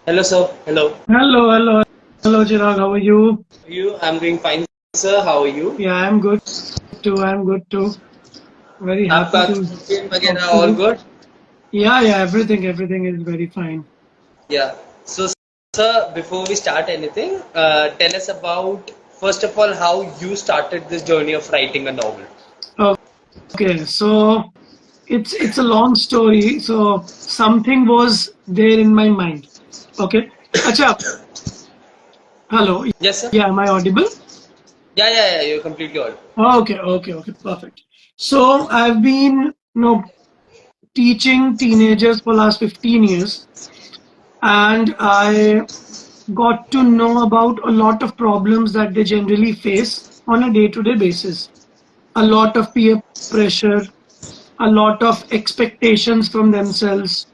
Hello, sir. Hello. Hello, Chirag. How are you? You? I'm doing fine, sir. How are you? Yeah, I'm good too. I'm good too. Very आपका happy to campaign talk वगैरह to all you. good? Yeah, everything is very fine. Yeah. So, sir, before we start anything, tell us about first of all how you started this journey of writing a novel. Okay, so it's a long story. So something was there in my mind. Okay. Acha, hello. Yes, sir. Yeah, am I audible? Yeah. You're completely audible. Okay, perfect. So I've been, teaching teenagers for last 15 years, and I got to know about a lot of problems that they generally face on a day-to-day basis. A lot of peer pressure, a lot of expectations from themselves,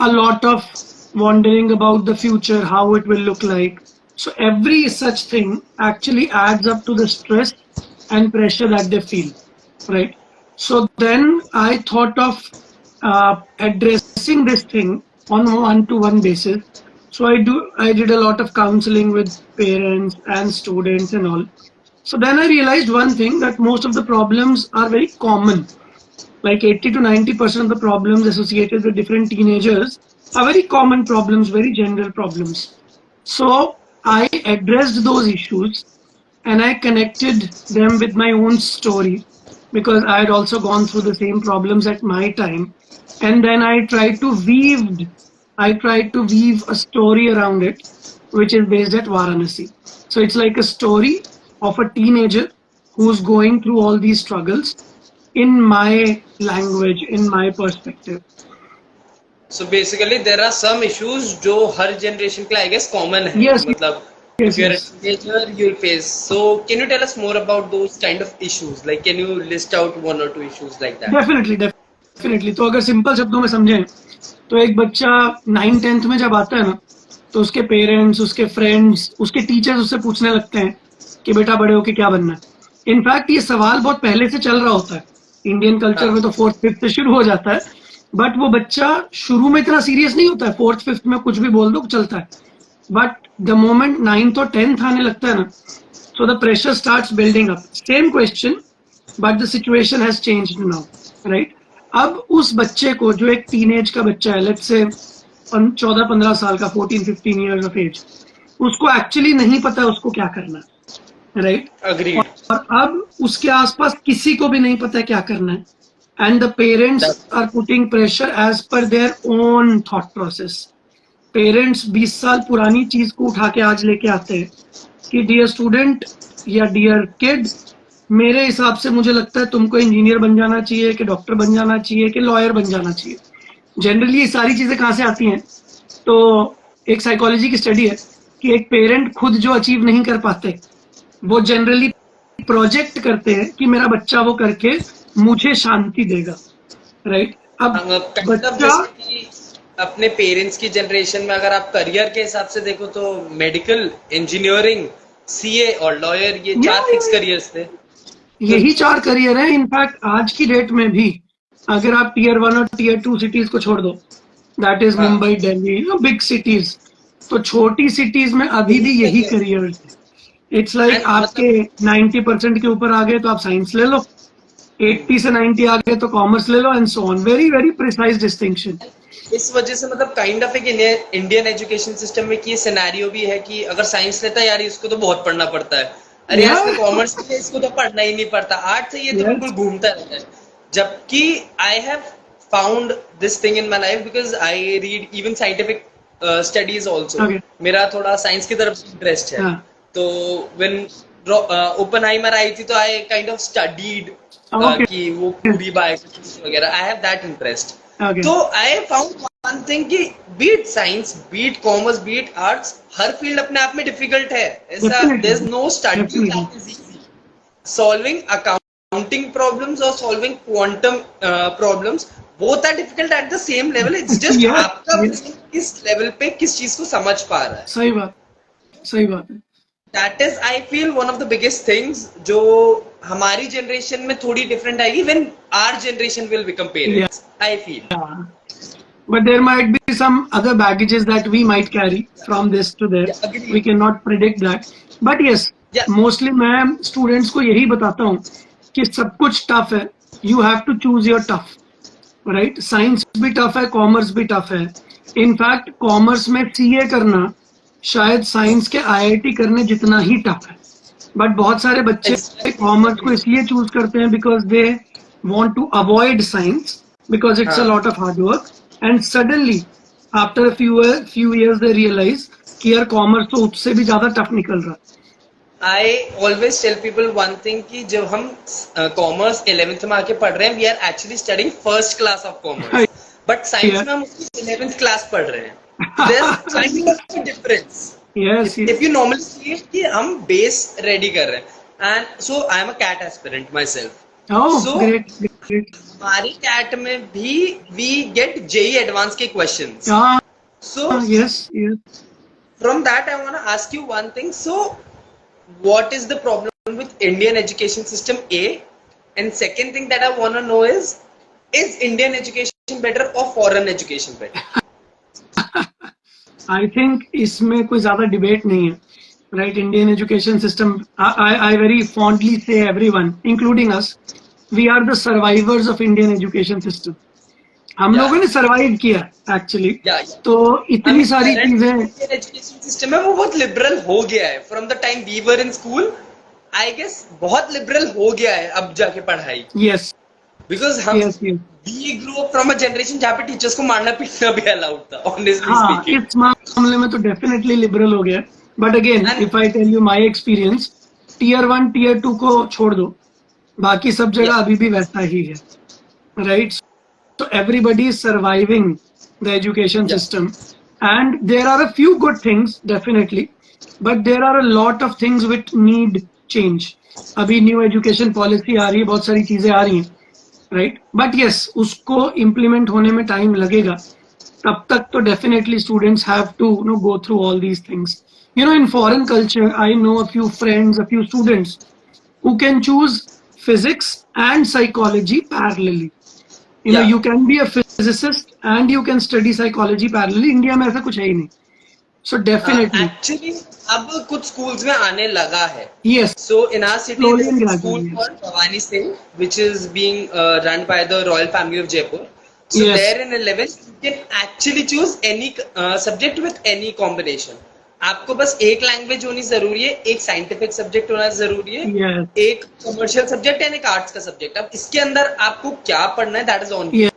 a lot of wondering about the future, how it will look like. So every such thing actually adds up to the stress and pressure that they feel, right? So then I thought of addressing this thing on one-to-one basis. So I did a lot of counseling with parents and students and all. So then I realized one thing, that most of the problems are very common. Like 80 to 90% of the problems associated with different teenagers are very common problems, very general problems. So I addressed those issues and I connected them with my own story, because I had also gone through the same problems at my time. And then I tried to weave a story around it, which is based at Varanasi. So it's like a story of a teenager who's going through all these struggles in my language, in my perspective. So basically, there are some issues जो हर generation के लिए I guess common है. Yes, मतलब yes, if you're a yes. teenager, you'll face. So can you tell us more about those kind of issues? Like, can you list out one or two issues like that? Definitely तो अगर simple शब्दों में समझें, तो एक बच्चा 9th 10th में जब आता है ना, तो उसके पेरेंट्स, उसके फ्रेंड्स, उसके टीचर्स उससे पूछने लगते हैं कि बेटा बड़े होके क्या बनना है। इनफैक्ट ये सवाल बहुत पहले से चल रहा होता है। इंडियन कल्चर हाँ. में तो 4th 5th से शुरू हो जाता है, बट वो बच्चा शुरू में इतना सीरियस नहीं होता है। 4th 5th में कुछ भी बोल दो चलता है, बट द मोमेंट 9th और 10th आने लगता है ना, so the pressure starts building up. Same question, but the situation has changed now, right? अब उस बच्चे को, जो एक टीनेज का बच्चा है, लेट्स से 14 15 साल का, 14 15 years of age, उसको एक्चुअली नहीं पता उसको क्या करना है, राइट? Agreed. और अब उसके आसपास किसी को भी नहीं पता है क्या करना है, and the parents That, are putting pressure as per their own thought process. Parents 20 साल पुरानी चीज को उठा के आज लेके आते हैं कि डियर स्टूडेंट या डियर किड, मेरे हिसाब से मुझे लगता है तुमको इंजीनियर बन जाना चाहिए, कि डॉक्टर बन जाना चाहिए, कि लॉयर बन जाना चाहिए। जनरली ये सारी चीजें कहाँ से आती हैं? तो एक साइकोलॉजी की स्टडी है कि एक पेरेंट खुद जो अचीव नहीं कर पाते, वो जनरली प्रोजेक्ट करते हैं कि मेरा बच्चा वो करके मुझे शांति देगा, राइट? अब काइंड ऑफ बच्चा, जैसे कि अपने पेरेंट्स की जनरेशन में अगर आप करियर के हिसाब से देखो तो मेडिकल, इंजीनियरिंग, सीए और लॉयर, ये या, चार फिक्स करियर्स थे. तो यही 4 करियर है। इनफैक्ट आज की डेट में भी अगर आप Tier 1 और Tier 2 सिटीज को छोड़ दो, दैट इज हाँ. मुंबई, दिल्ली, बिग सिटीज, तो छोटी सिटीज में अभी यही भी यही करियर करियर है। इट्स लाइक एंड आपके मतलब 90% के ऊपर आ गए तो आप साइंस ले लो, 80 से 90 आ गए तो कॉमर्स ले लो, and so on. Very very precise distinction. इस वजह से मतलब काइंड ऑफ एक इंडियन एजुकेशन सिस्टम में कि ये सिनेरियो भी है कि अगर साइंस लेता है यार इसको तो बहुत पढ़ना पड़ता है, अरे यार या, इसने कॉमर्स लिया इसको तो पढ़ना ही नहीं पड़ता, आर्ट्स है ये तो बिल्कुल यस, घूमता रहता है. जबकि I have found this thing in my life because I read even scientific studies also. Okay, मेरा थोड़ा साइंस की तरफ इंटरेस्ट है. हाँ, तो व्हेन ओपनहाइमर आई थी तो I kind of studied okay, कि वो पूरी बायोकेमिस्ट्री वगैरह, I have that interest. Okay, तो आई फाउंड वन थिंग कि be it science, be it commerce, be it arts, हर फील्ड अपने आप में डिफिकल्ट है. ऐसा there is definitely, no study definitely, that is easy. Solving accounting problems और solving quantum problems, both are difficult at the same level. It's just yes, आपका yes, brain किस level पे किस चीज को समझ पा रहा है. सही बात, सही बात है। That is I feel one of the biggest things जो हमारी जनरेशन में थोड़ी डिफरेंट आएगी when our generation will become या, parents, I feel. But there might be some other baggages that we might carry from this to there. Yeah, We agreed. cannot predict that. But yes, Yeah, mostly मैं students को यही बताता हूँ कि सब कुछ tough है. You have to choose your tough. Right science भी टफ है कॉमर्स भी टफ है इनफैक्ट कॉमर्स में सीए करना शायद साइंस के आईआईटी करने जितना ही टफ है बट बहुत सारे बच्चे exactly. कॉमर्स को Agreed. इसलिए चूज करते हैं because they want to avoid science because it's a हाँ. Lot of hard work and suddenly after few years they realize कि यार कॉमर्स तो उससे भी ज्यादा टफ निकल रहा I always tell people one thing कि जब हम कॉमर्स 11th में आके पढ़ रहे हैं, we are actually studying first class of commerce. है But साइंस में हम उसकी 11th क्लास पढ़ रहे हैं. So there's kind of a difference. Yes If you normally see it कि हम base ready कर रहे हैं. And so I am a CAT aspirant myself. Oh So great great हमारी CAT में भी we get JEE advanced के questions. हाँ So yes yes from that I want to ask you one thing. So what is the problem with Indian education system A? And second thing that I want to know is Indian education better or foreign education better? I think इसमें कोई ज्यादा debate नहीं है right Indian education system I very fondly से everyone including us we are the survivors of Indian education system हम Yeah, लोगों ने survive किया एक्चुअली yeah, yeah. तो I इतनी mean, सारी current चीजें Indian education system है वो बहुत liberal हो गया है. From the time we were in school, I guess बहुत liberal हो गया है अब जाके पढ़ाई. यस Because हम yes yes we grew up from a generation जहाँ पे टीचर्स को मारना पीटना भी अलाउड था, honestly हाँ speaking. इस मामले में तो डेफिनेटली लिबरल हो गया but again And if I tell you my experience tier 1 tier 2 को छोड़ दो बाकी सब जगह yeah, अभी भी वैसा ही है right so everybody is surviving the education yeah, system and there are a few good things definitely but there are a lot of things which need change अभी न्यू एजुकेशन पॉलिसी आ रही है बहुत सारी चीजें आ रही हैं राइट बट यस उसको इम्प्लीमेंट होने में टाइम लगेगा तब तक तो definitely students have to know go through all these things in foreign culture I know a few friends a few students who can choose physics and psychology parallelly yeah. you can be a physicist and you can study psychology parallelly india में ऐसा कुछ है ही नहीं so definitely Actually अब कुछ schools में आने लगा है. yes So in our city slowly there and is a school gradually called Varanasi which is being run by the royal family of Jaipur. So yes there in 11th you can actually choose any subject with any combination. आपको बस एक language होनी जरूरी है, एक scientific subject होना जरूरी है, yes एक कमर्शियल सब्जेक्ट एंड एक आर्ट्स का सब्जेक्ट. अब इसके अंदर आपको क्या पढ़ना है that is on. yes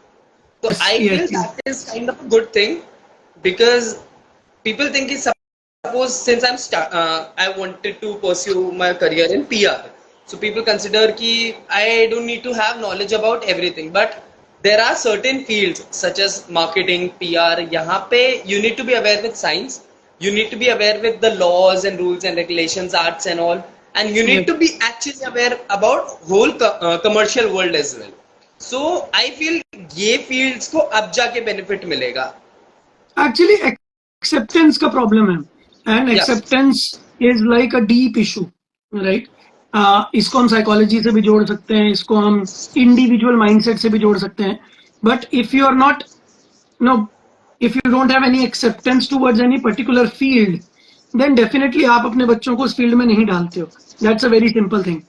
So I yes feel yes that is kind of a good thing because people think is suppose since I wanted to pursue my career in PR. So people consider कि I don't need to have knowledge about everything, but there are certain fields such as marketing, PR. यहाँ पे you need to be aware with science. You need to be aware with the laws and rules and regulations, arts and all, and you need yes to be actually aware about whole commercial world as well. So I feel ये fields को अब जाके benefit मिलेगा. actually acceptance का problem है and Yeah, acceptance is like a deep issue right इसको हम psychology से भी जोड़ सकते हैं इसको हम इंडिविजुअल माइंडसेट से भी जोड़ सकते हैं but if you are not no if you don't have any acceptance towards any particular field then definitely आप अपने बच्चों को उस फील्ड में नहीं डालते हो that's a very simple thing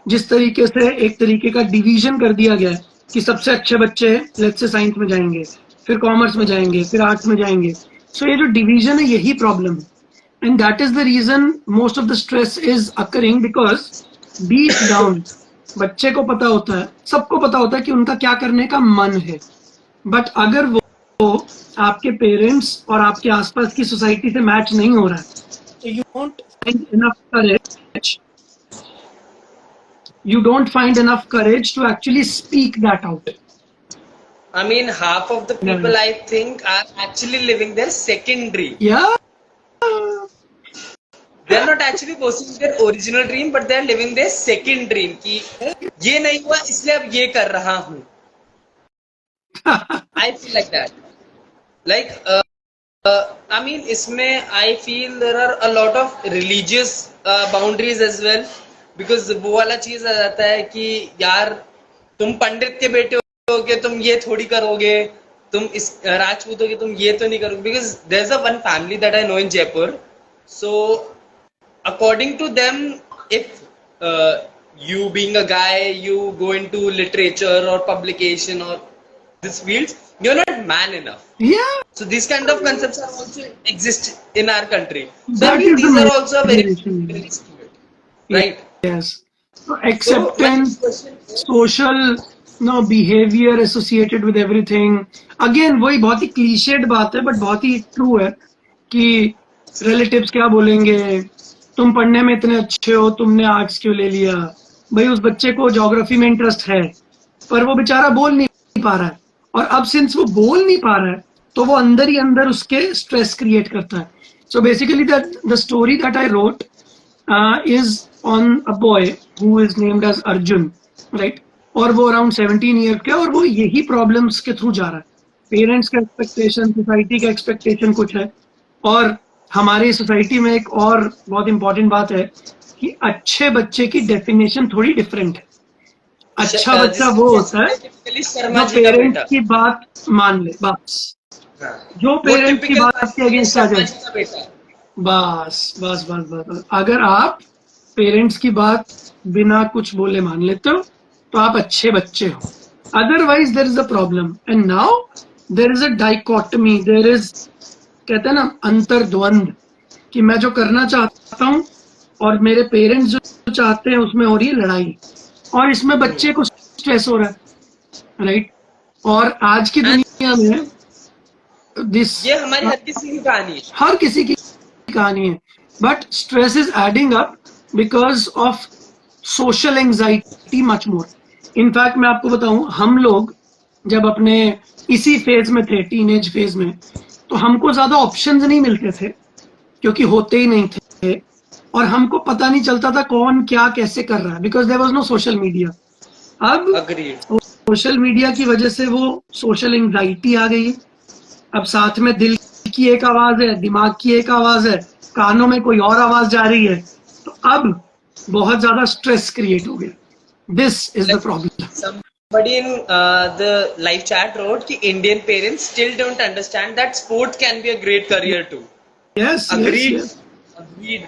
जिस तरीके से एक तरीके का डिवीजन कर दिया गया है कि सबसे अच्छे बच्चे लेट्स से साइंस में जाएंगे फिर कॉमर्स में जाएंगे फिर आर्ट्स में जाएंगे सो ये जो डिवीजन है यही प्रॉब्लम है and that is the reason most of the stress is occurring because deep down बच्चे को पता होता है सबको पता होता है कि उनका क्या करने का मन है बट अगर वो आपके पेरेंट्स और आपके आसपास की सोसाइटी से मैच नहीं हो रहा है तो you don't find enough courage to actually speak that out. I mean half of the people I think are actually living their second dream. Yeah. They are not actually pursuing their original dream, but they are living their second dream. कि ये नहीं हुआ इसलिए अब ये कर रहा हूँ. I feel like that. Like I mean इसमें I feel there are a lot of religious boundaries as well. Because वो वाला चीज आ जाता है कि यार तुम पंडित के बेटे होगे तुम ये थोड़ी करोगे तुम इस राजपूत हो कि तुम ये तो नहीं करोगे, because there is a one family that I know in Jaipur. So according to them, if you being a guy, you go into literature or publication or this fields, you're not man enough. Yeah, So these kind of concepts are also exist in our country. So I that feel is these are the also a very motivation. very stupid, right? Yes. So So my next acceptance, question is, social no behavior associated with everything. Again, वही बहुत ही cliched बात है, but बहुत ही true है कि relatives क्या बोलेंगे, तुम पढ़ने में इतने अच्छे हो, तुमने आर्ट्स क्यों ले लिया? भाई उस बच्चे को ज्योग्राफी में इंटरेस्ट है, पर वो बेचारा बोल नहीं पा रहा है, और अब सिंस वो बोल नहीं पा रहा है, तो वो अंदर ही अंदर उसके स्ट्रेस क्रिएट करता है. So basically the story that I wrote is on a boy who is named as Arjun, right? और वो अराउंड 17 ईयर का, और वो यही प्रॉब्लम्स के थ्रू जा रहा है. पेरेंट्स का एक्सपेक्टेशन, सोसाइटी का एक्सपेक्टेशन कुछ है, और हमारी सोसाइटी में एक और बहुत इंपॉर्टेंट बात है कि अच्छे बच्चे की डेफिनेशन थोड़ी डिफरेंट है. अच्छा बच्चा वो होता है typically शर्मा जो जी का पेरेंट्स बेटा. की बात मान ले, बस. हाँ. जो वो पेरेंट्स की typical बात के अगेंस्ट आ शर्मा जाए, जी का बेटा. बस बस बस बस बस. अगर आप पेरेंट्स की बात बिना कुछ बोले मान लेते हो तो आप अच्छे बच्चे हो. Otherwise there is a problem. And now there is a dichotomy, there is, कहते हैं ना, अंतर्द्वंद, कि मैं जो करना चाहता हूँ और मेरे पेरेंट्स जो चाहते हैं, उसमें हो रही है लड़ाई, और इसमें बच्चे को स्ट्रेस हो रहा है, राइट? और आज की दुनिया में दिस, ये हमारी हर किसी की कहानी है. हर किसी की कहानी है, but stress is adding up because of social anxiety much more. In fact मैं आपको बताऊं, हम लोग जब अपने इसी फेज में थे, टीनेज फेज में, तो हमको ज्यादा ऑप्शंस नहीं मिलते थे क्योंकि होते ही नहीं थे, और हमको पता नहीं चलता था कौन क्या कैसे कर रहा है, because there was no social media. अब Agreed. सोशल मीडिया की वजह से वो सोशल एंजाइटी आ गई है. अब साथ में दिल की एक आवाज है, दिमाग की एक आवाज है, कानों में कोई और आवाज जा रही है, तो अब बहुत ज्यादा स्ट्रेस क्रिएट हो गया. This is the problem. Somebody in the live chat wrote कि Indian parents still don't understand that sports can be a great career too. Yes, Agreed. yes, yes. Agreed.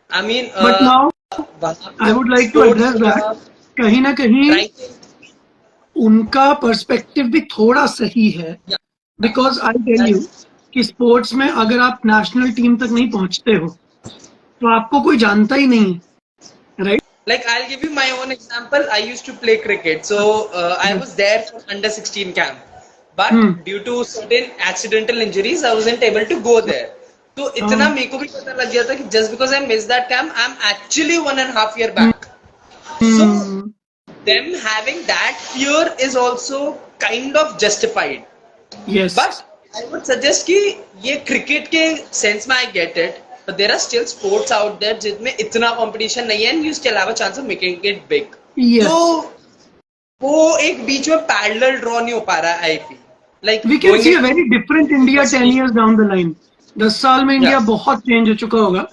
I mean, But now I would like to address that. कहीं ना कहीं उनका perspective भी थोड़ा सही है, because I tell you कि sports में अगर आप नेशनल टीम तक नहीं पहुंचते हो तो आपको कोई जानता ही नहीं, right? Like I'll give you my own example. I used to play cricket, so I was there for under 16 camp, but due to certain accidental injuries, I wasn't able to go there. तो इतना मेरे को भी पता लग गया था कि just because I missed that camp, I'm actually 1.5 year back. So them having that fear is also kind of justified. Yes. But I would suggest कि ये cricket के sense में I get it, but there are still sports out there जिसमें इतना competition नहीं है and you still have a chance of making it big. Yes. तो वो एक बीच में parallel draw नहीं हो पा रहा है, I feel. Like We can see a very different India 10 years down the line. 10 साल में इंडिया बहुत चेंज हो चुका होगा,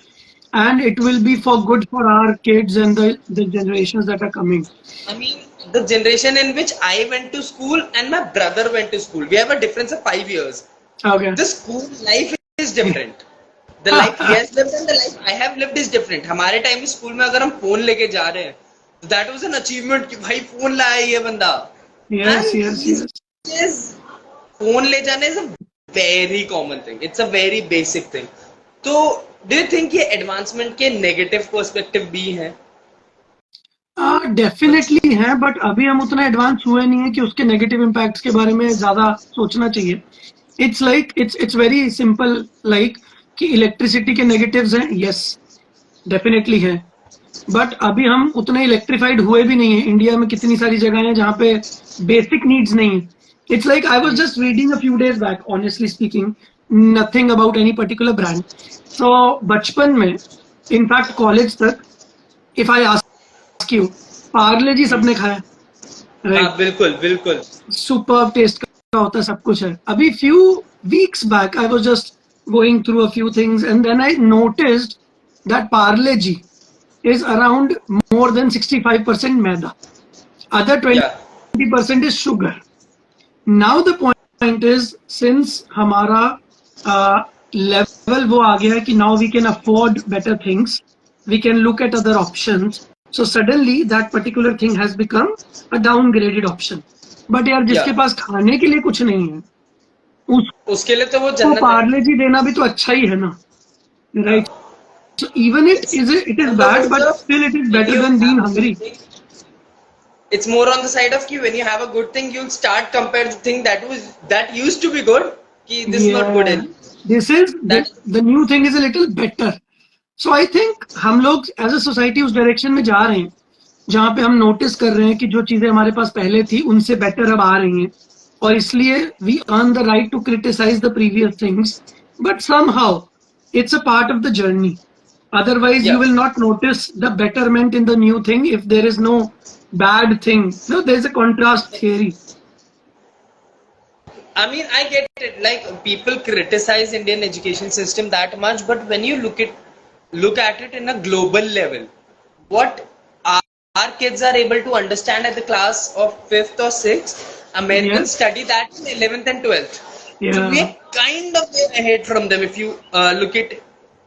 and it will be for good for our kids and the generations that are coming. I mean, the generation in which I went to school and my brother went to school, we have a difference of 5 years. Okay. The school life is different. The life he has lived and the life I have lived is different. हमारे time में school में अगर हम phone लेके जा रहे हैं, that was an achievement कि भाई फोन लाया ये बंदा. Yes, yes, yes. फोन ले जाने is a very common thing. It's a very basic thing. तो do you think ये एडवांसमेंट के नेगेटिव पर्सपेक्टिव भी हैं? डेफिनेटली है, बट अभी हम उतना एडवांस हुए नहीं है कि उसके नेगेटिव इम्पैक्ट्स के बारे में ज्यादा सोचना चाहिए. It's like it's very simple, like कि इलेक्ट्रिसिटी के नेगेटिव्स हैं, यस डेफिनेटली है, बट अभी हम उतने इलेक्ट्रिफाइड हुए भी नहीं है. इंडिया में कितनी सारी जगह हैं जहाँ पे बेसिक नीड्स नहीं है. It's like I was just reading a few days back, honestly speaking, nothing about any particular brand. So बचपन में, इनफैक्ट कॉलेज तक, if I ask you, Parle G सबने खाया, राइट? बिल्कुल बिल्कुल. सुपर टेस्ट का होता है, सब कुछ है. अभी few weeks back I was just going through a few things and then I noticed that Parle G is around more than 65% maida. Other 20% is sugar. Now the point point is, since हमारा level वो आ गया है कि now we can afford better things, we can look at other options. So suddenly that particular thing has become a downgraded option. But यार जिसके Yeah. पास खाने के लिए कुछ नहीं है, उसके लिए तो वो उसको जन्नत है. पार्ले जी देना भी तो अच्छा ही है ना, हाँ. right? So even it It's is on the bad, mood but of still it is when better you than being have a good hungry. thing. It's more on the side of कि when you have a good thing, you'll start compare the thing that used to be good. कि this is not good Yeah, anymore. this is That the new thing is a little better. So I think हम लोग as a society उस direction में जा रहे हैं जहां पे हम नोटिस कर रहे हैं कि जो चीजें हमारे पास पहले थी उनसे बेटर अब आ रही हैं, और इसलिए we earn the right to criticize the previous things, but somehow it's a part of the journey. Otherwise, you yeah. will not notice the betterment in the new thing if there is no bad thing. No, there's a contrast theory. I mean, I get it. Like people criticize Indian education system that much, but when you look at it in a global level, what our kids are able to understand at the class of fifth or sixth, Americans Yes, study that in 11th and 12th. So we yeah, are kind of way ahead from them if you look at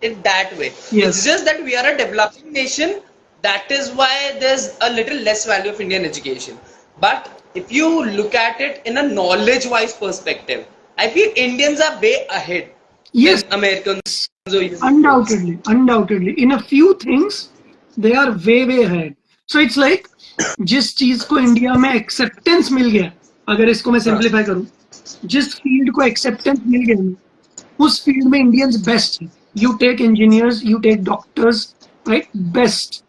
it that way. It's yes, just that we are a developing nation. That is why there's a little less value of Indian education. But if you look at it in a knowledge-wise perspective, I feel Indians are way ahead yes, than Americans or Europeans. undoubtedly. In a few things, they are way ahead. So it's like जिस चीज को India में acceptance मिल गया, अगर इसको मैं हाँ. Simplify करूं, जिस फील्ड को एक्सेप्टेंस मिल गया ना, उस फील्ड में इंडियंस बेस्ट है. You take engineers, you take doctors, right, best,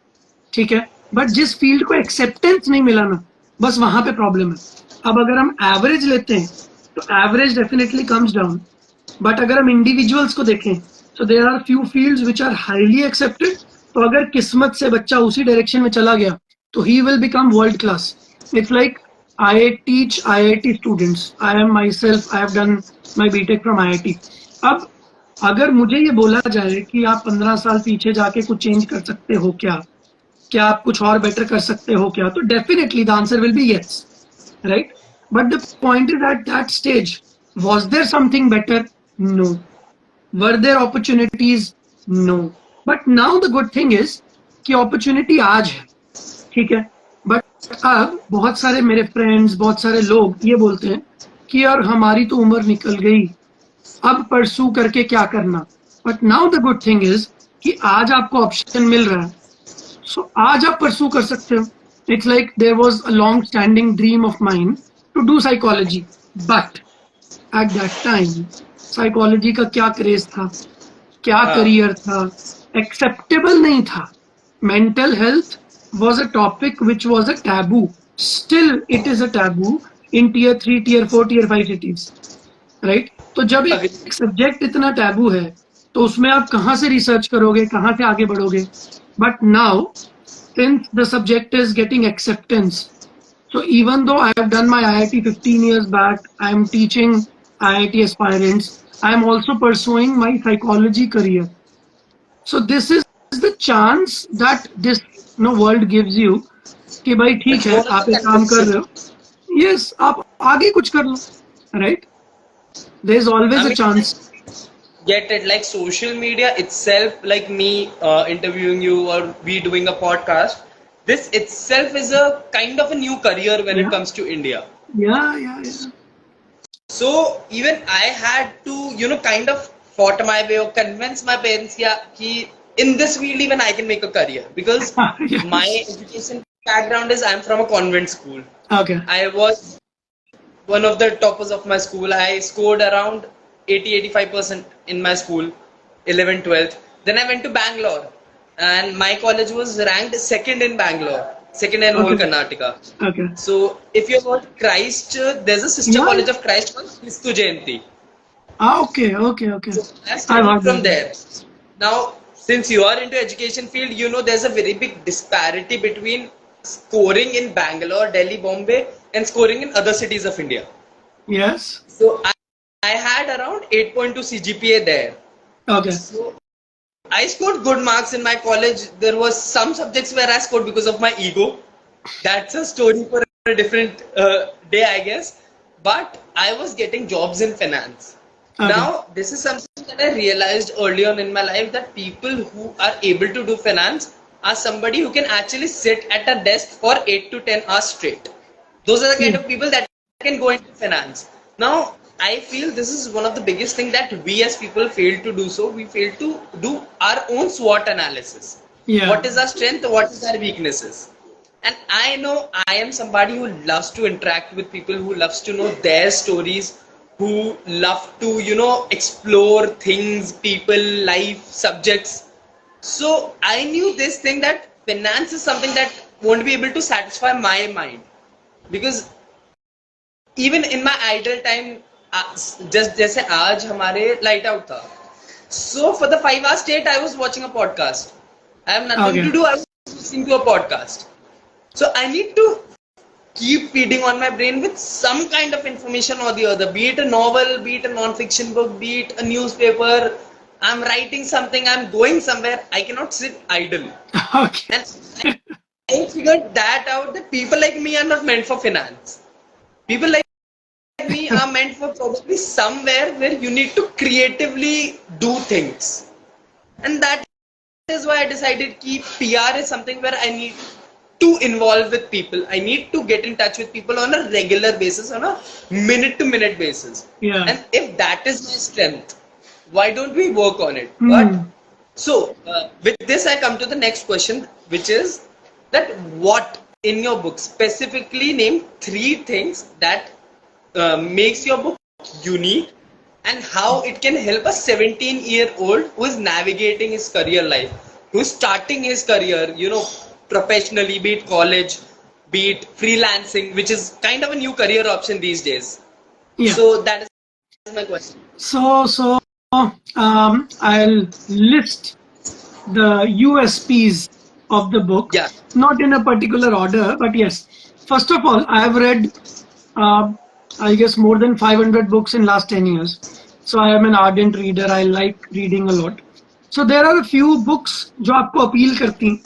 ठीक है. बट जिस फील्ड को एक्सेप्टेंस नहीं मिला ना, बस वहां पे प्रॉब्लम है. अब अगर हम एवरेज लेते हैं तो average definitely comes down, but अगर हम इंडिविजुअल्स को देखें तो there are few fields which are highly accepted. तो अगर किस्मत से बच्चा उसी डायरेक्शन में चला गया तो he will become world class. It's like I teach IIT students. I am myself, I have done my BTech from IIT. अब अगर मुझे ये बोला जाए कि आप 15 साल पीछे जाके कुछ चेंज कर सकते हो क्या आप कुछ और बेटर कर सकते हो क्या, तो definitely the answer will be yes, right. But the point is at that stage, was there something better? No. Were there opportunities? No. But now the good thing is कि opportunity आज है, ठीक है. बट अब बहुत सारे मेरे friends, बहुत सारे लोग ये बोलते हैं कि यार हमारी तो उम्र निकल गई, अब परसू करके क्या करना. But now the good thing is कि आज आपको ऑप्शन मिल रहा है, सो आज आप परसू कर सकते हो. It's like there was a long standing dream of mind to do psychology, but at that time psychology का क्या क्रेज था, क्या हाँ. करियर था, एक्सेप्टेबल नहीं था. Mental health was a topic which was a taboo. Still, it is a taboo in tier 3, tier 4, tier 5 cities. Right. तो जब एक सब्जेक्ट इतना टैबू है तो उसमें आप कहाँ से रिसर्च करोगे, कहाँ से आगे बढ़ोगे. But now since the subject is getting acceptance, so even though I have done my IIT 15 years back, I am teaching IIT aspirants, I am also pursuing my psychology career. So this is the chance that this world gives you कि भाई ठीक It's है more of आप a एक काम कर conversation. रहे हो, यस आप आगे कुछ कर लो, right. there is always I a mean, chance. get it, like social media itself, like me interviewing you or we doing a podcast, this itself is a kind of a new career when it Yeah, comes to India. yeah. So even I had to, kind of fought my way or convince my parents, yeah, in this field even I can make a career, because my Yes. education background is I'm from a convent school. Okay. I was one of the toppers of my school. I scored around 80-85% in my school, 11th, 12th. Then I went to Bangalore, and my college was ranked second in Bangalore, second in whole Okay. Karnataka. Okay. So if you've heard Christ, there's a sister Yeah. college of Christ called Christu Jayanti. Okay. So I I've studied heard from that. there. Now, since you are into education field, there's a very big disparity between scoring in Bangalore, Delhi, Bombay, and scoring in other cities of India. Yes. So I had around 8.2 CGPA there. Okay. So I scored good marks in my college. There was some subjects where I scored because of my ego. That's a story for a different day, I guess. But I was getting jobs in finance. Okay. Now, this is something that I realized early on in my life, that people who are able to do finance are somebody who can actually sit at a desk for 8 to 10 hours straight. Those are the kind Yeah. of people that can go into finance. Now, I feel this is one of the biggest thing that we as people fail to do. So we fail to do our own SWOT analysis. Yeah. What is our strength? What is our weaknesses? And I know I am somebody who loves to interact with people, who loves to know their stories, who love to, explore things, people, life, subjects. So I knew this thing, that finance is something that won't be able to satisfy my mind, because even in my idle time, just जैसे आज हमारे light out था, so for the 5 hours straight I was watching a podcast. I have nothing Okay. to do, I was listening to a podcast. So I need to keep feeding on my brain with some kind of information or the other, be it a novel, be it a non-fiction book, be it a newspaper. I'm writing something, I'm going somewhere, I cannot sit idle. Okay. And I figured that out, that people like me are not meant for finance. People like me are meant for probably somewhere where you need to creatively do things. And that is why I decided that PR is something where I need to involve with people. I need to get in touch with people on a regular basis, on a minute to minute basis. Yeah. And if that is my strength, why don't we work on it? But so with this, I come to the next question, which is that what in your book specifically name 3 things that makes your book unique, and how it can help a 17-year-old who is navigating his career life, who is starting his career, professionally, be it college, be it freelancing, which is kind of a new career option these days. Yeah. So that is my question. So I'll list the USPs of the book, Yeah. not in a particular order, but yes. First of all, I have read, I guess, more than 500 books in last 10 years. So I am an ardent reader. I like reading a lot. So there are a few books जो आपको appeal करती हैं,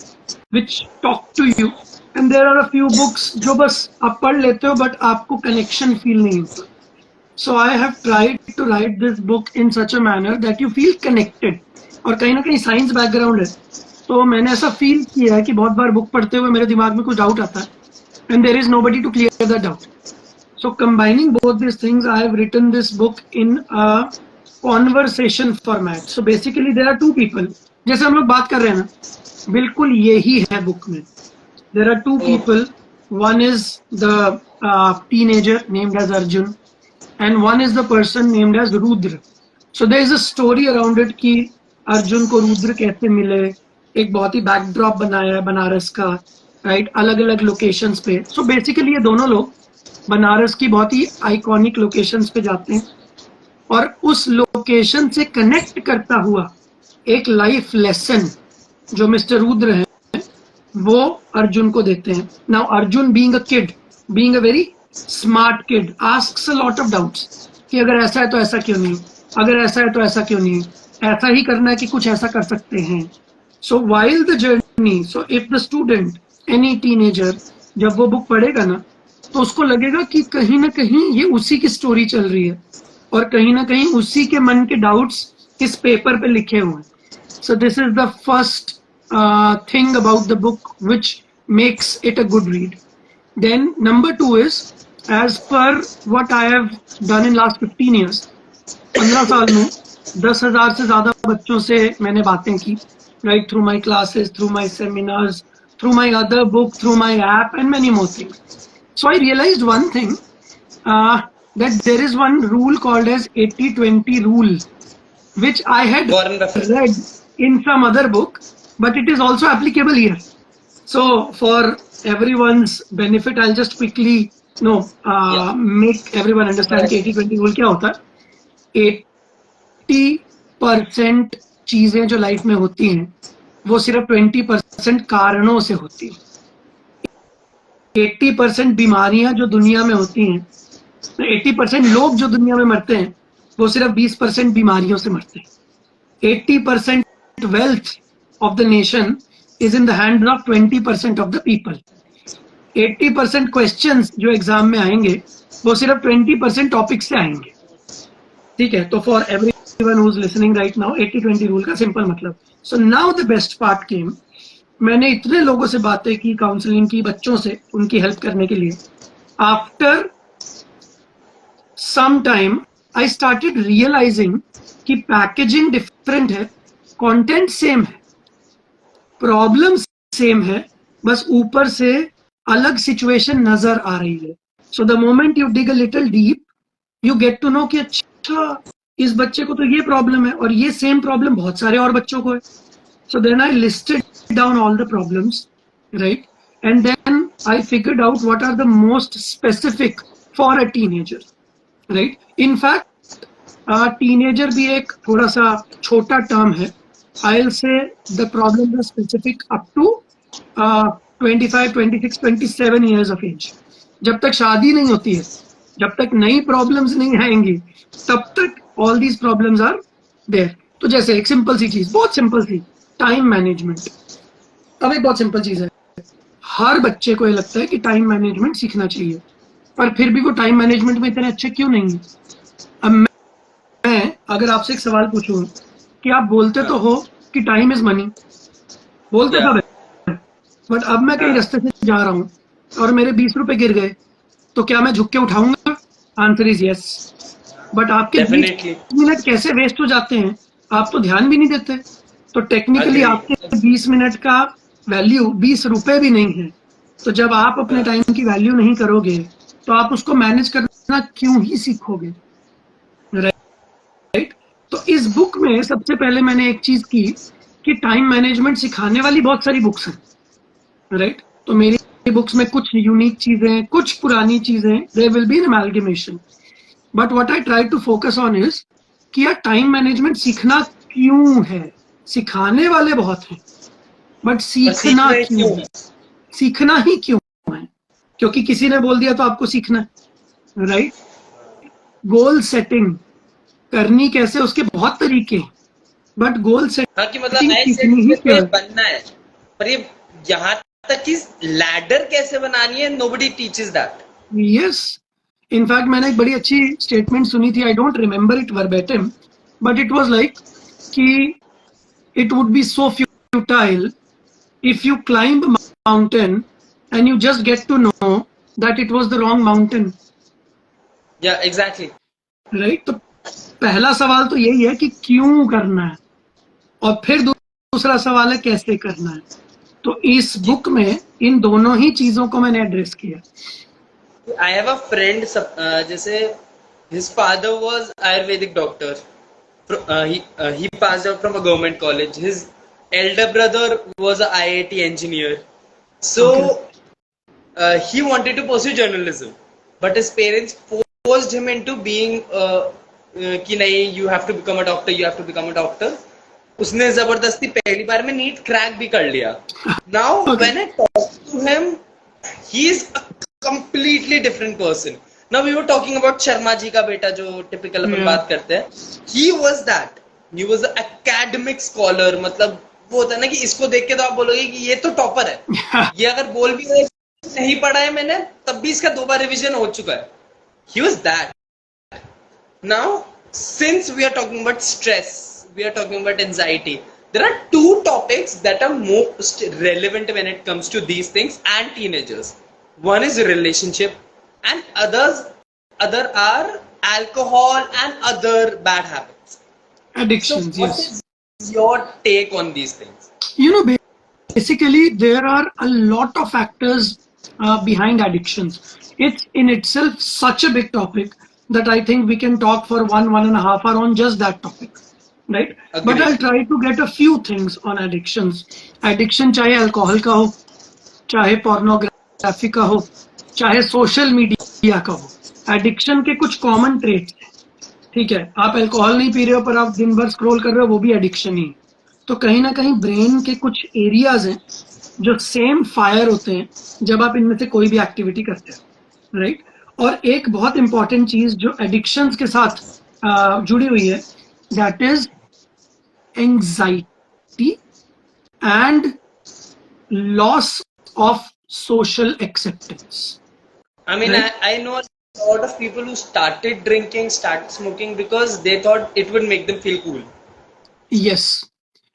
which talk to you, and there are a few books जो बस आप पढ़ लेते हो but आपको connection feel नहीं होता. So I have tried to write this book in such a manner that you feel connected. और कहीं ना कहीं साइंस बैकग्राउंड है, तो मैंने ऐसा फील किया है कि बहुत बार बुक पढ़ते हुए मेरे दिमाग में कुछ डाउट आता है, and there is nobody to clear the doubt. So combining both these things, I have written this book in a conversation format. So basically there are 2 people. जैसे हम लोग बात कर रहे हैं ना, बिल्कुल यही है बुक में. There are 2 people. One is the teenager named as Arjun, and one is the person named as Rudra. So there is a story around it कि अर्जुन को रुद्र कैसे मिले, एक बहुत ही बैकड्रॉप बनाया है बनारस का, राइट, अलग अलग लोकेशंस पे. सो बेसिकली ये दोनों लोग बनारस की बहुत ही आइकॉनिक लोकेशंस पे जाते हैं, और उस लोकेशन से कनेक्ट करता हुआ एक लाइफ लेसन जो मिस्टर रुद्र है वो अर्जुन को देते हैं. Now Arjun being a kid, being a very smart kid, asks a lot of doubts कि अगर ऐसा है तो ऐसा क्यों नहीं, अगर ऐसा है तो ऐसा क्यों नहीं, ऐसा ही करना है कि कुछ ऐसा कर सकते हैं. So while the journey, so if the student, any teenager, जब वो बुक पढ़ेगा ना, तो उसको लगेगा कि कहीं ना कहीं ये उसी की स्टोरी चल रही है, और कहीं ना कहीं उसी के मन के डाउट्स इस पेपर पे लिखे हुए हैं. So this is the first thing about the book which makes it a good read. Then number 2 is, as per what I have done in last 15 years, 15 साल में 10,000 से ज्यादा बच्चों से मैंने बातें की, right, through my classes, through my seminars, through my other book, through my app, and many more things. So I realized one thing, that there is one rule called as 80-20 rule, which I had read in some other book, but it is also applicable here. So for everyone's benefit, I'll just quickly make everyone understand कि 80-20 rule क्या होता है. 80% चीजें जो life में होती हैं वो सिर्फ 20% कारणों से होती हैं. 80% बीमारियां जो दुनिया में होती हैं, 80% लोग जो दुनिया में मरते हैं वो सिर्फ 20% बीमारियों से मरते हैं. 80% wealth of the nation is in the hands of 20% of the people. 80% questions जो एग्जाम में आएंगे वो सिर्फ 20% टॉपिक से आएंगे, ठीक है। तो for everyone who is listening right now, 80-20 rule का सिंपल मतलब। So now the best part came. मैंने इतने लोगों से बातें की, काउंसलिंग की, बच्चों से उनकी हेल्प करने के लिए। After some time I started realizing कि पैकेजिंग डिफरेंट है, कंटेंट सेम है, प्रॉब्लम सेम है, बस ऊपर से अलग सिचुएशन नजर आ रही है। So the moment you dig a little deep, you get to know कि अच्छा इस बच्चे को तो ये प्रॉब्लम है और ये सेम प्रॉब्लम बहुत सारे और बच्चों को है। So then I listed down all the problems, right, and then I figured out what are the most specific for a teenager, right. In fact teenager भी एक थोड़ा सा छोटा टर्म है। I'll say the problems are specific up to 25, 26, 27 years of age. जब तक शादी नहीं होती है, जब तक नई प्रॉब्लम्स नहीं आएंगी, तब तक all these problems are there. तो जैसे एक सिंपल सी चीज, बहुत सिंपल सी, टाइम मैनेजमेंट। अब एक बहुत सिंपल चीज है, हर बच्चे को ये लगता है कि टाइम मैनेजमेंट सीखना चाहिए, पर फिर भी वो टाइम मैनेजमेंट में इतने अच्छे क्यों नहीं है। अब मैं अगर आपसे एक सवाल पूछूं कि आप बोलते तो हो कि टाइम इज मनी, बोलते सब है, बट अब मैं कहीं रास्ते से जा रहा हूँ और मेरे 20 रुपए गिर गए, तो क्या मैं झुक के उठाऊंगा? Answer is yes. बट आपके 20 मिनट कैसे वेस्ट हो जाते हैं, आप तो ध्यान भी नहीं देते। तो टेक्निकली आपके 20 मिनट का वैल्यू 20 रुपए भी नहीं है। तो जब आप अपने टाइम की वैल्यू नहीं करोगे तो आप उसको मैनेज करना क्यों ही सीखोगे, राइट। तो इस बुक में सबसे पहले मैंने एक चीज की कि टाइम मैनेजमेंट सिखाने वाली बहुत सारी बुक्स हैं, राइट। तो मेरी बुक्स में कुछ यूनिक चीजें, कुछ पुरानी चीजें, there will be an amalgamation, but what I try to focus on is कि यार टाइम मैनेजमेंट सीखना क्यों है। सिखाने वाले बहुत हैं, बट सीखना क्यों है, सीखना ही क्यों है, क्योंकि किसी ने बोल दिया तो आपको सीखना है, राइट। गोल सेटिंग करनी कैसे, उसके बहुत तरीके, बट गोल सेटिंग मतलब सीखनी ही क्यों बनना है, पर ये यहाँ तक कि लैडर कैसे बनानी है, nobody teaches that. Yes, in fact मैंने एक बड़ी अच्छी स्टेटमेंट सुनी थी, I don't remember it verbatim, but it was like कि it would be so futile if you climb a mountain and you just get to know that it was the wrong mountain. Yeah, exactly. Right? तो पहला सवाल तो यही है कि क्यों करना है, और फिर दूसरा सवाल है कैसे करना है। तो इस बुक में इन दोनों ही चीजों को मैंने एड्रेस किया। I have a friend, जैसे his father was Ayurvedic doctor. He passed out from a government college. His elder brother was an IIT engineer. So he wanted to pursue journalism, but his parents forced him into being कि नहीं, you have to become a doctor, you have to become a doctor. उसने जबरदस्ती पहली बार में NEET crack भी कर लिया। Now when I talk to him, he is a completely different person. Now we were talking about Sharma ji का बेटा जो टिपिकल अपन बात करते हैं, he was that. He was an academic scholar. मतलब वो होता है ना कि इसको देख के तो आप बोलोगे कि ये तो टॉपर है। ये अगर बोल भी नहीं पढ़ा है मैंने, तब भी इसका 2 बार रिवीजन हो चुका है। He was that. Now, since we are talking about stress, we are talking about anxiety, there are 2 topics that are most relevant when it comes to these things and teenagers. One is relationship, and other are alcohol and other bad habits. Addictions, so what is your take on these things? You know, basically there are a lot of factors behind addictions. It's in itself such a big topic that I think we can talk for 1.5 hours on just that topic, right? Agreed. But I'll try to get a few things on addictions. Addiction चाहे alcohol का हो, चाहे pornography का हो, चाहे social media का हो, addiction के कुछ कॉमन ट्रेट्स हैं, ठीक है। आप अल्कोहल नहीं पी रहे हो पर आप दिन भर स्क्रॉल कर रहे हो, वो भी एडिक्शन ही। तो कहीं ना कहीं ब्रेन के कुछ एरियाज हैं जो सेम फायर होते हैं जब आप इनमें से कोई भी एक्टिविटी करते हो, राइट। और एक बहुत इंपॉर्टेंट चीज जो एडिक्शंस के साथ जुड़ी हुई है, that is anxiety and loss of social acceptance. I mean, Right? I know a lot of people who started drinking, started smoking because they thought it would make them feel cool. Yes.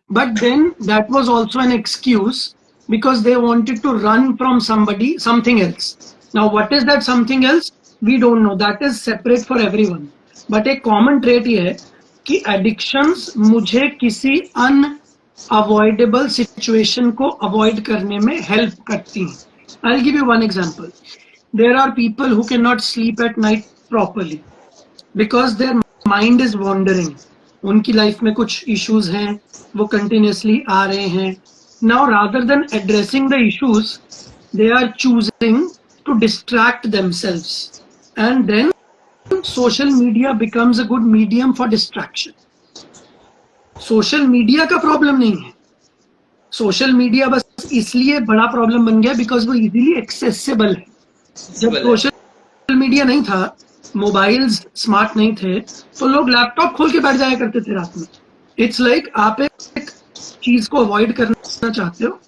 But then that was also an excuse because they wanted to run from somebody, something else. Now, what is that something else? We don't know. That is separate for everyone. But a common trait ये है कि addictions मुझे किसी unavoidable situation को avoid करने में help करती हैं. I'll give you one example. There are people who cannot sleep at night properly because their mind is wandering. उनकी लाइफ में कुछ इश्यूज हैं, वो कंटिन्यूसली आ रहे हैं. Now rather than addressing the issues, they are choosing to distract themselves, and then social media becomes a good medium for distraction. Social media का problem नहीं है. सोशल मीडिया बस इसलिए बड़ा प्रॉब्लम बन गया बिकॉज वो इजीली एक्सेसिबल है. जब सोशल मीडिया नहीं था, मोबाइल्स स्मार्ट नहीं थे, तो लोग लैपटॉप खोल के बैठ जाया करते थे रात में. इट्स लाइक आप एक चीज को अवॉइड करना चाहते हो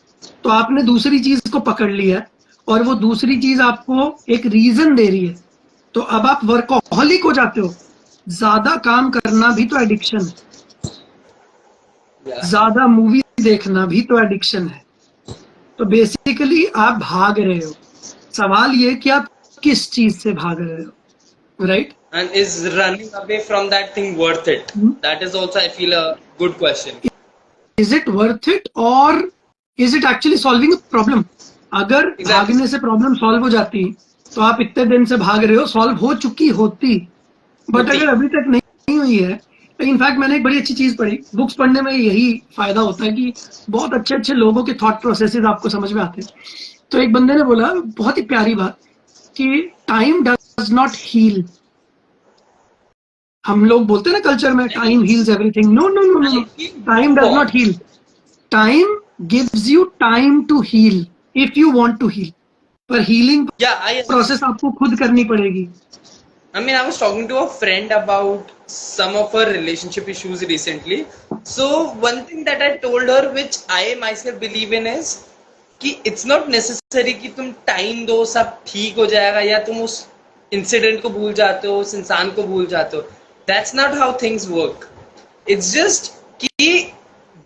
तो आपने दूसरी चीज को पकड़ लिया है और वो दूसरी चीज आपको एक रीजन दे रही है, तो अब आप वर्कोहॉलिक हो जाते हो. ज्यादा काम करना भी तो एडिक्शन है. ज्यादा मूवी देखना भी तो एडिक्शन है. तो बेसिकली आप भाग रहे हो. सवाल ये कि आप किस चीज से भाग रहे हो, right? And is running away from that thing worth it? That is also, I feel, a good question. Is it worth it or is it actually solving a problem? अगर भागने से प्रॉब्लम सॉल्व हो जाती तो आप इतने दिन से भाग रहे हो, सॉल्व हो चुकी होती. बट अगर अभी तक नहीं हुई है, इनफैक्ट मैंने एक बड़ी अच्छी चीज पढ़ी. बुक्स पढ़ने में यही फायदा होता है कि बहुत अच्छे अच्छे लोगों के थॉट प्रोसेसेस आपको समझ में आते हैं. तो एक बंदे ने बोला बहुत ही प्यारी बात कि टाइम डज नॉट हील. हम लोग बोलते हैं ना कल्चर में, time heals everything. No no no no, time does not heal. Time gives you time to heal if you want to heal. पर हीलिंग प्रोसेस आपको खुद करनी पड़ेगी. I mean, I was talking to a friend about some of her relationship issues recently. So one thing that I told her, which I myself believe in, is कि it's not necessary कि तुम time दो सब ठीक हो जाएगा या तुम उस इंसिडेंट को भूल जाते हो, उस इंसान को भूल जाते हो. That's not how things work. It's just कि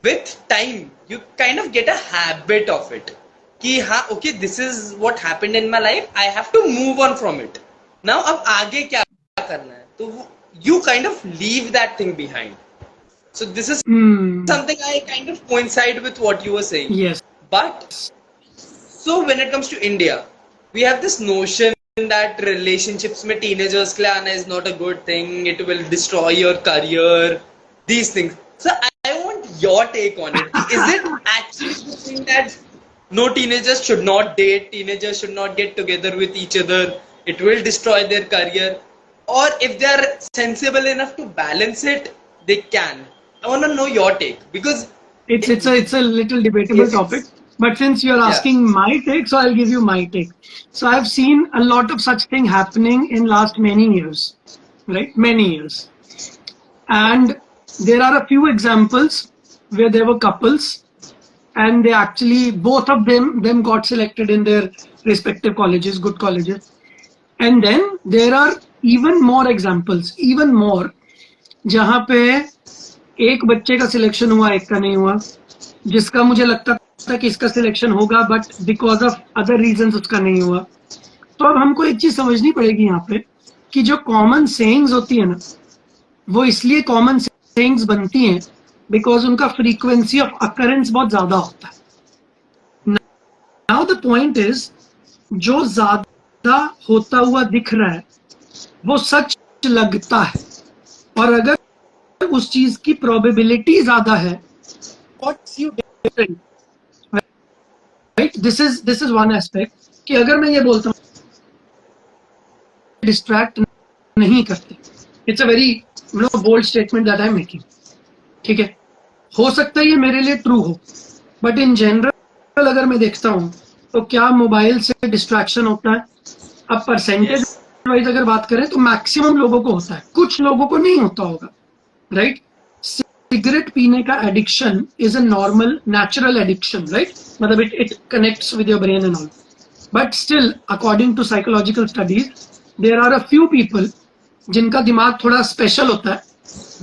with time you kind of get a habit of it. कि हाँ, okay, this is what happened in my life. I have to move on from it. Now अब आगे क्या करना है, तो you kind of leave that thing behind. So this is something I kind of coincide with what you were saying. Yes. But so when it comes to India, we have this notion that relationships में teenagers के लिए आना is not a good thing. It will destroy your career. These things. So I want your take on it. Is it actually the thing that no, teenagers should not date, teenagers should not get together with each other, it will destroy their career? Or if they are sensible enough to balance it, they can. I want to know your take because it's a little debatable topic. But since you're asking my take, so I'll give you my take. So I've seen a lot of such thing happening in last many years, right? Many years. And there are a few examples where there were couples and they actually, both of them got selected in their respective colleges, good colleges. And then there are even more examples, even more, जहाँ पे एक बच्चे का selection हुआ, एक का नहीं हुआ, जिसका मुझे लगता था कि इसका सिलेक्शन होगा but because of other reasons उसका नहीं हुआ. तो अब हमको एक चीज समझनी पड़ेगी यहाँ पे कि जो कॉमन सेइंग्स होती है ना, वो इसलिए कॉमन सेइंग्स बनती हैं बिकॉज उनका फ्रीक्वेंसी ऑफ अकरेंस बहुत ज्यादा होता है. नाउ द पॉइंट इज, जो ज्यादा होता हुआ दिख रहा है वो सच लगता है, और अगर उस चीज की प्रोबेबिलिटी ज्यादा है, what's you different, right? This is one aspect कि अगर मैं ये बोलता हूँ डिस्ट्रैक्ट नहीं करते, it's a very bold statement that I am making. ठीक है, हो सकता है ये मेरे लिए ट्रू हो, बट इन जनरल अगर मैं देखता हूँ तो क्या मोबाइल से डिस्ट्रैक्शन होता है? अब परसेंटेज वाइज अगर बात करें तो मैक्सिमम लोगों को होता है, कुछ लोगों को नहीं होता होगा, राइट? सिगरेट पीने का addiction is a normal natural addiction, right? मतलब it connects with your brain and all. But still according to psychological studies there are a few people जिनका दिमाग थोड़ा स्पेशल होता है,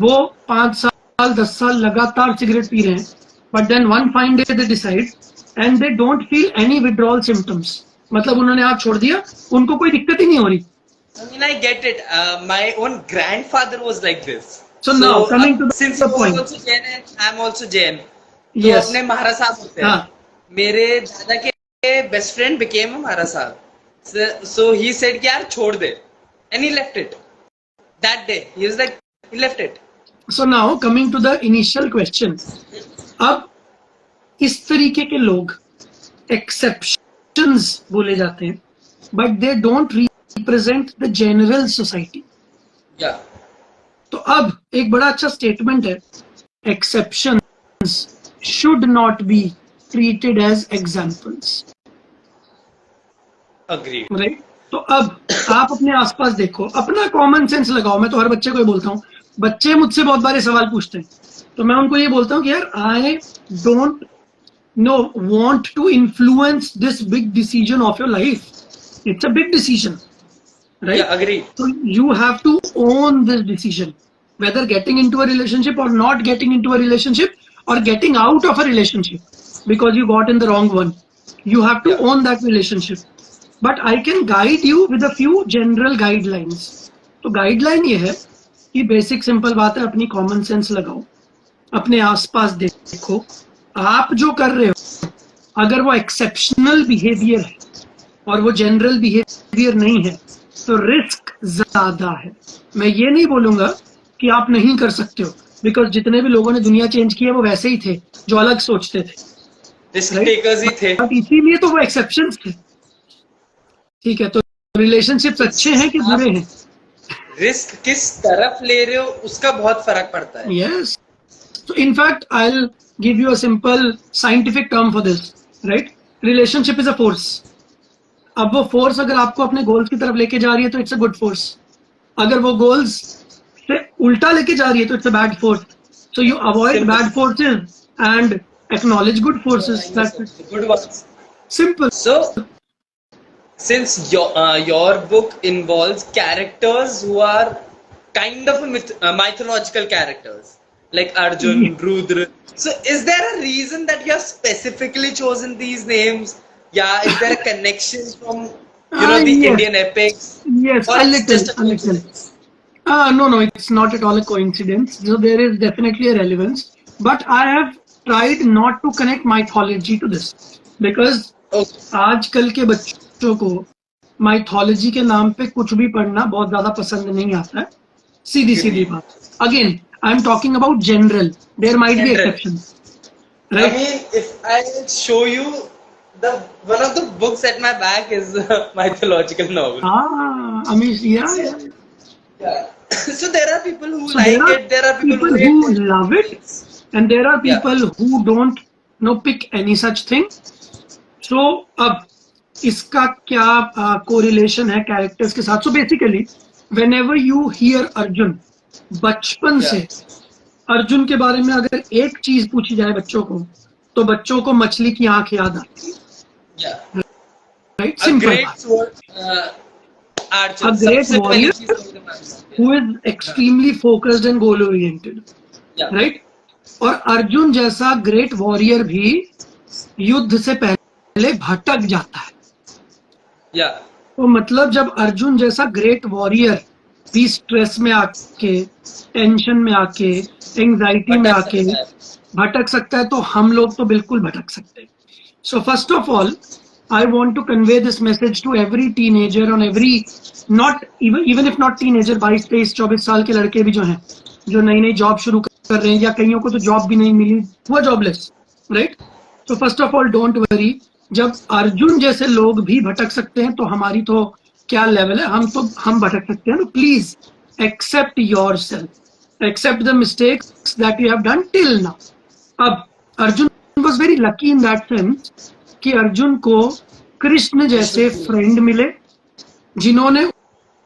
वो 5 साल 10 साल लगातार सिगरेट पी रहे हैं, but then one fine day they decide and they don't feel any withdrawal symptoms, मतलब उन्होंने आप छोड़ दिया, उनको कोई दिक्कत ही नहीं हो रही. I mean, I get it. My own grandfather was like this. So now coming to Since the you are point. also Jain and I'm also Jain, तो Yes. अपने महाराज साहब होते हैं. हाँ. मेरे दादा के बेस्ट फ्रेंड became महाराज साहब. So he said कि यार छोड़ दे, and he left it. That day he was like he left it. So now coming to the initial question. अब इस तरीके के लोग exceptions बोले जाते हैं, but they don't represent the general society. Yeah. तो अब एक बड़ा अच्छा स्टेटमेंट है, exceptions should not be treated as examples. Agreed. Right. तो अब आप अपने आसपास देखो, अपना कॉमन सेंस लगाओ. मैं तो हर बच्चे को ये बोलता हूँ, बच्चे मुझसे बहुत बार सवाल पूछते हैं, तो मैं उनको ये बोलता हूँ कि यार I don't know want to influence this big decision of your life. It's a big decision, right? Yeah, agreed. So you have to own this decision, whether getting into a relationship or not getting into a relationship or getting out of a relationship because you got in the wrong one. You have to Yeah. own that relationship. But I can guide you with a few general guidelines. तो guideline ये है कि basic simple बात है, अपनी common sense लगाओ, अपने आसपास देखो, आप जो कर रहे हो अगर वो exceptional behavior है और वो general behavior नहीं है तो रिस्क ज्यादा है. मैं ये नहीं बोलूंगा कि आप नहीं कर सकते हो, बिकॉज जितने भी लोगों ने दुनिया चेंज की है वो वैसे ही थे जो अलग सोचते थे, रिस्क टेकर्स ही थे. बट इसीलिए तो वो एक्सेप्शंस थे. ठीक है, तो रिलेशनशिप्स अच्छे हैं कि बुरे हैं? रिस्क किस तरफ ले रहे हो उसका बहुत फर्क पड़ता है. यस. तो in fact I will give you a simple scientific term for this, right? Relationship is a force. अब वो फोर्स अगर आपको अपने गोल्स की तरफ लेके जा रही है तो इट्स अ गुड फोर्स. अगर वो गोल्स से उल्टा लेके जा रही है तो it's a bad force. So you avoid bad forces and acknowledge good forces. That's Good ones. Simple. So, since your book involves characters who are kind of mythological characters like Arjun, Rudra, so is there a reason that you have specifically chosen these names? Yeah, is there a connection from the Yes. Indian epics? Yes, Or a it's little, just a a little. coincidence? No, it's not at all a coincidence. So there is definitely a relevance, but I have tried not to connect mythology to this because Okay. आजकल के बच्चों को mythology के नाम पे कुछ भी पढ़ना बहुत ज्यादा पसंद नहीं आता है. सीधी सीधी बात. Again I am talking about general. There might be General. Exceptions, I right? mean, if I show you one of the books at my back is a mythological novel. I mean, yeah. Yeah. So there are people who So like there are it. There are people people who hate who it. love it, and there are Yeah. people who don't pick any such thing. So अब इसका क्या correlation है characters के साथ? So basically whenever you hear Arjun, बचपन Yeah. से अर्जुन के बारे में अगर एक चीज पूछी जाए बच्चों को तो बच्चों को मछली की आंख याद आती है, Yeah. Right? A simple great बात. sword, Arjun. A great सबसे पहली warrior चीज समझ में आती है. who is extremely focused and goal oriented, Yeah. Right? और अर्जुन जैसा ग्रेट वॉरियर भी युद्ध से पहले भटक जाता है. Yeah. तो मतलब जब अर्जुन जैसा ग्रेट वॉरियर भी स्ट्रेस में आके, टेंशन में आके, एंजाइटी में भटक आके सकता है. भटक सकता है, तो हम लोग तो बिल्कुल भटक सकते हैं. So first of all I want to convey this message to every teenager on every, not even if not teenager, 22 23 24 साल के लड़के भी जो हैं, जो नई नई जॉब शुरू कर रहे हैं, या कईयों को तो जॉब भी नहीं मिली, हुआ जॉबलेस, राइट? तो first of all don't worry. जब अर्जुन जैसे लोग भी भटक सकते हैं तो हमारी तो क्या लेवल है, हम भटक सकते हैं. तो please accept yourself, accept the mistakes that you have done till now. अब Arjun was very lucky in that sense कि अर्जुन को कृष्ण जैसे फ्रेंड मिले जिन्होंने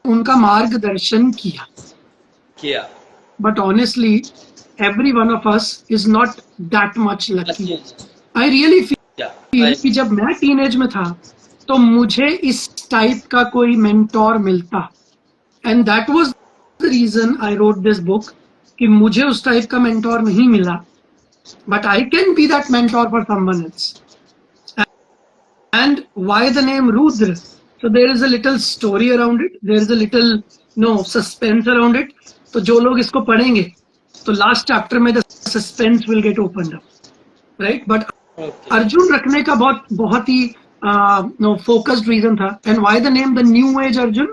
उनका मार्गदर्शन किया. But honestly, every one of us is not that much lucky. I really feel कि जब मैं टीनेज में था तो मुझे इस टाइप का कोई मेंटोर मिलता, and that was the reason I wrote this book, कि मुझे उस टाइप का मेंटोर नहीं मिला, but I can be that mentor for someone else. And why the name Rudra? So there is a little story around it. There is a little suspense around it. तो जो लोग इसको पढ़ेंगे तो last chapter में the suspense will get opened up, right? But Okay. Arjun रखने का बहुत ही focused reason था. And why the name the new age Arjun?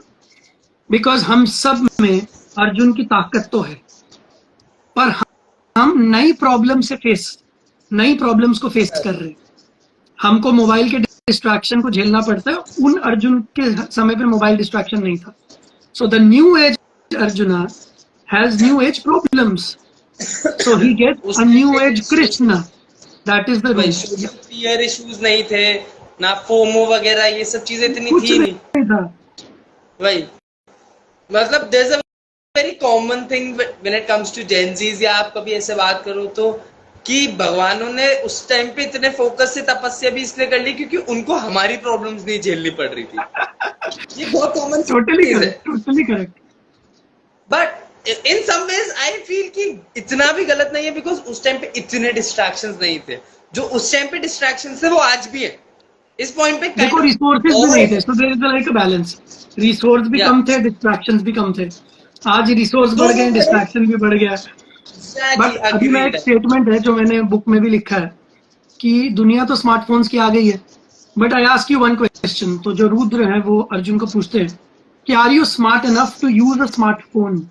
Because हम सब में अर्जुन की ताकत तो है, पर हम नई प्रॉब्लम्स को फेस कर रहे हैं. हमको मोबाइल के डिस्ट्रैक्शन को झेलना पड़ता है. उन अर्जुन के समय पे मोबाइल डिस्ट्रैक्शन नहीं था. So the new age Arjuna has new age problems, so he gets a new age Krishna. That is the reason. Fear issues नहीं थे ना, फोमो वगैरह ये सब चीजें इतनी थी नहीं था. वही मतलब there is a very common thing when it comes to Gen Zs, या आप कभी ऐसे बात करो तो, कि भगवानों ने उस टाइम पे इतने फोकस से तपस्या भी इसलिए कर ली क्योंकि उनको हमारी प्रॉब्लम्स नहीं झेलनी पड़ रही थी. ये बहुत कॉमन चीज है. Totally correct. But in some ways I feel कि इतना भी गलत नहीं है, बिकॉज उस टाइम पे इतने डिस्ट्रैक्शंस नहीं थे. जो उस टाइम पे डिस्ट्रैक्शंस थे वो आज भी है. इस पॉइंट पे देखो रिसोर्सेज भी नहीं थे, so there is like a balance. Resource भी कम थे, डिस्ट्रैक्शंस भी कम थे. आज रिसोर्स बढ़ गए, डिस्ट्रैक्शन भी बढ़ गया. बट अभी मैं एक स्टेटमेंट है जो मैंने बुक में भी लिखा है कि दुनिया तो स्मार्टफोन्स की आ गई है, but I ask you one question. तो जो रुद्र है वो अर्जुन को पूछते हैं कि are you smart enough to use a smartphone?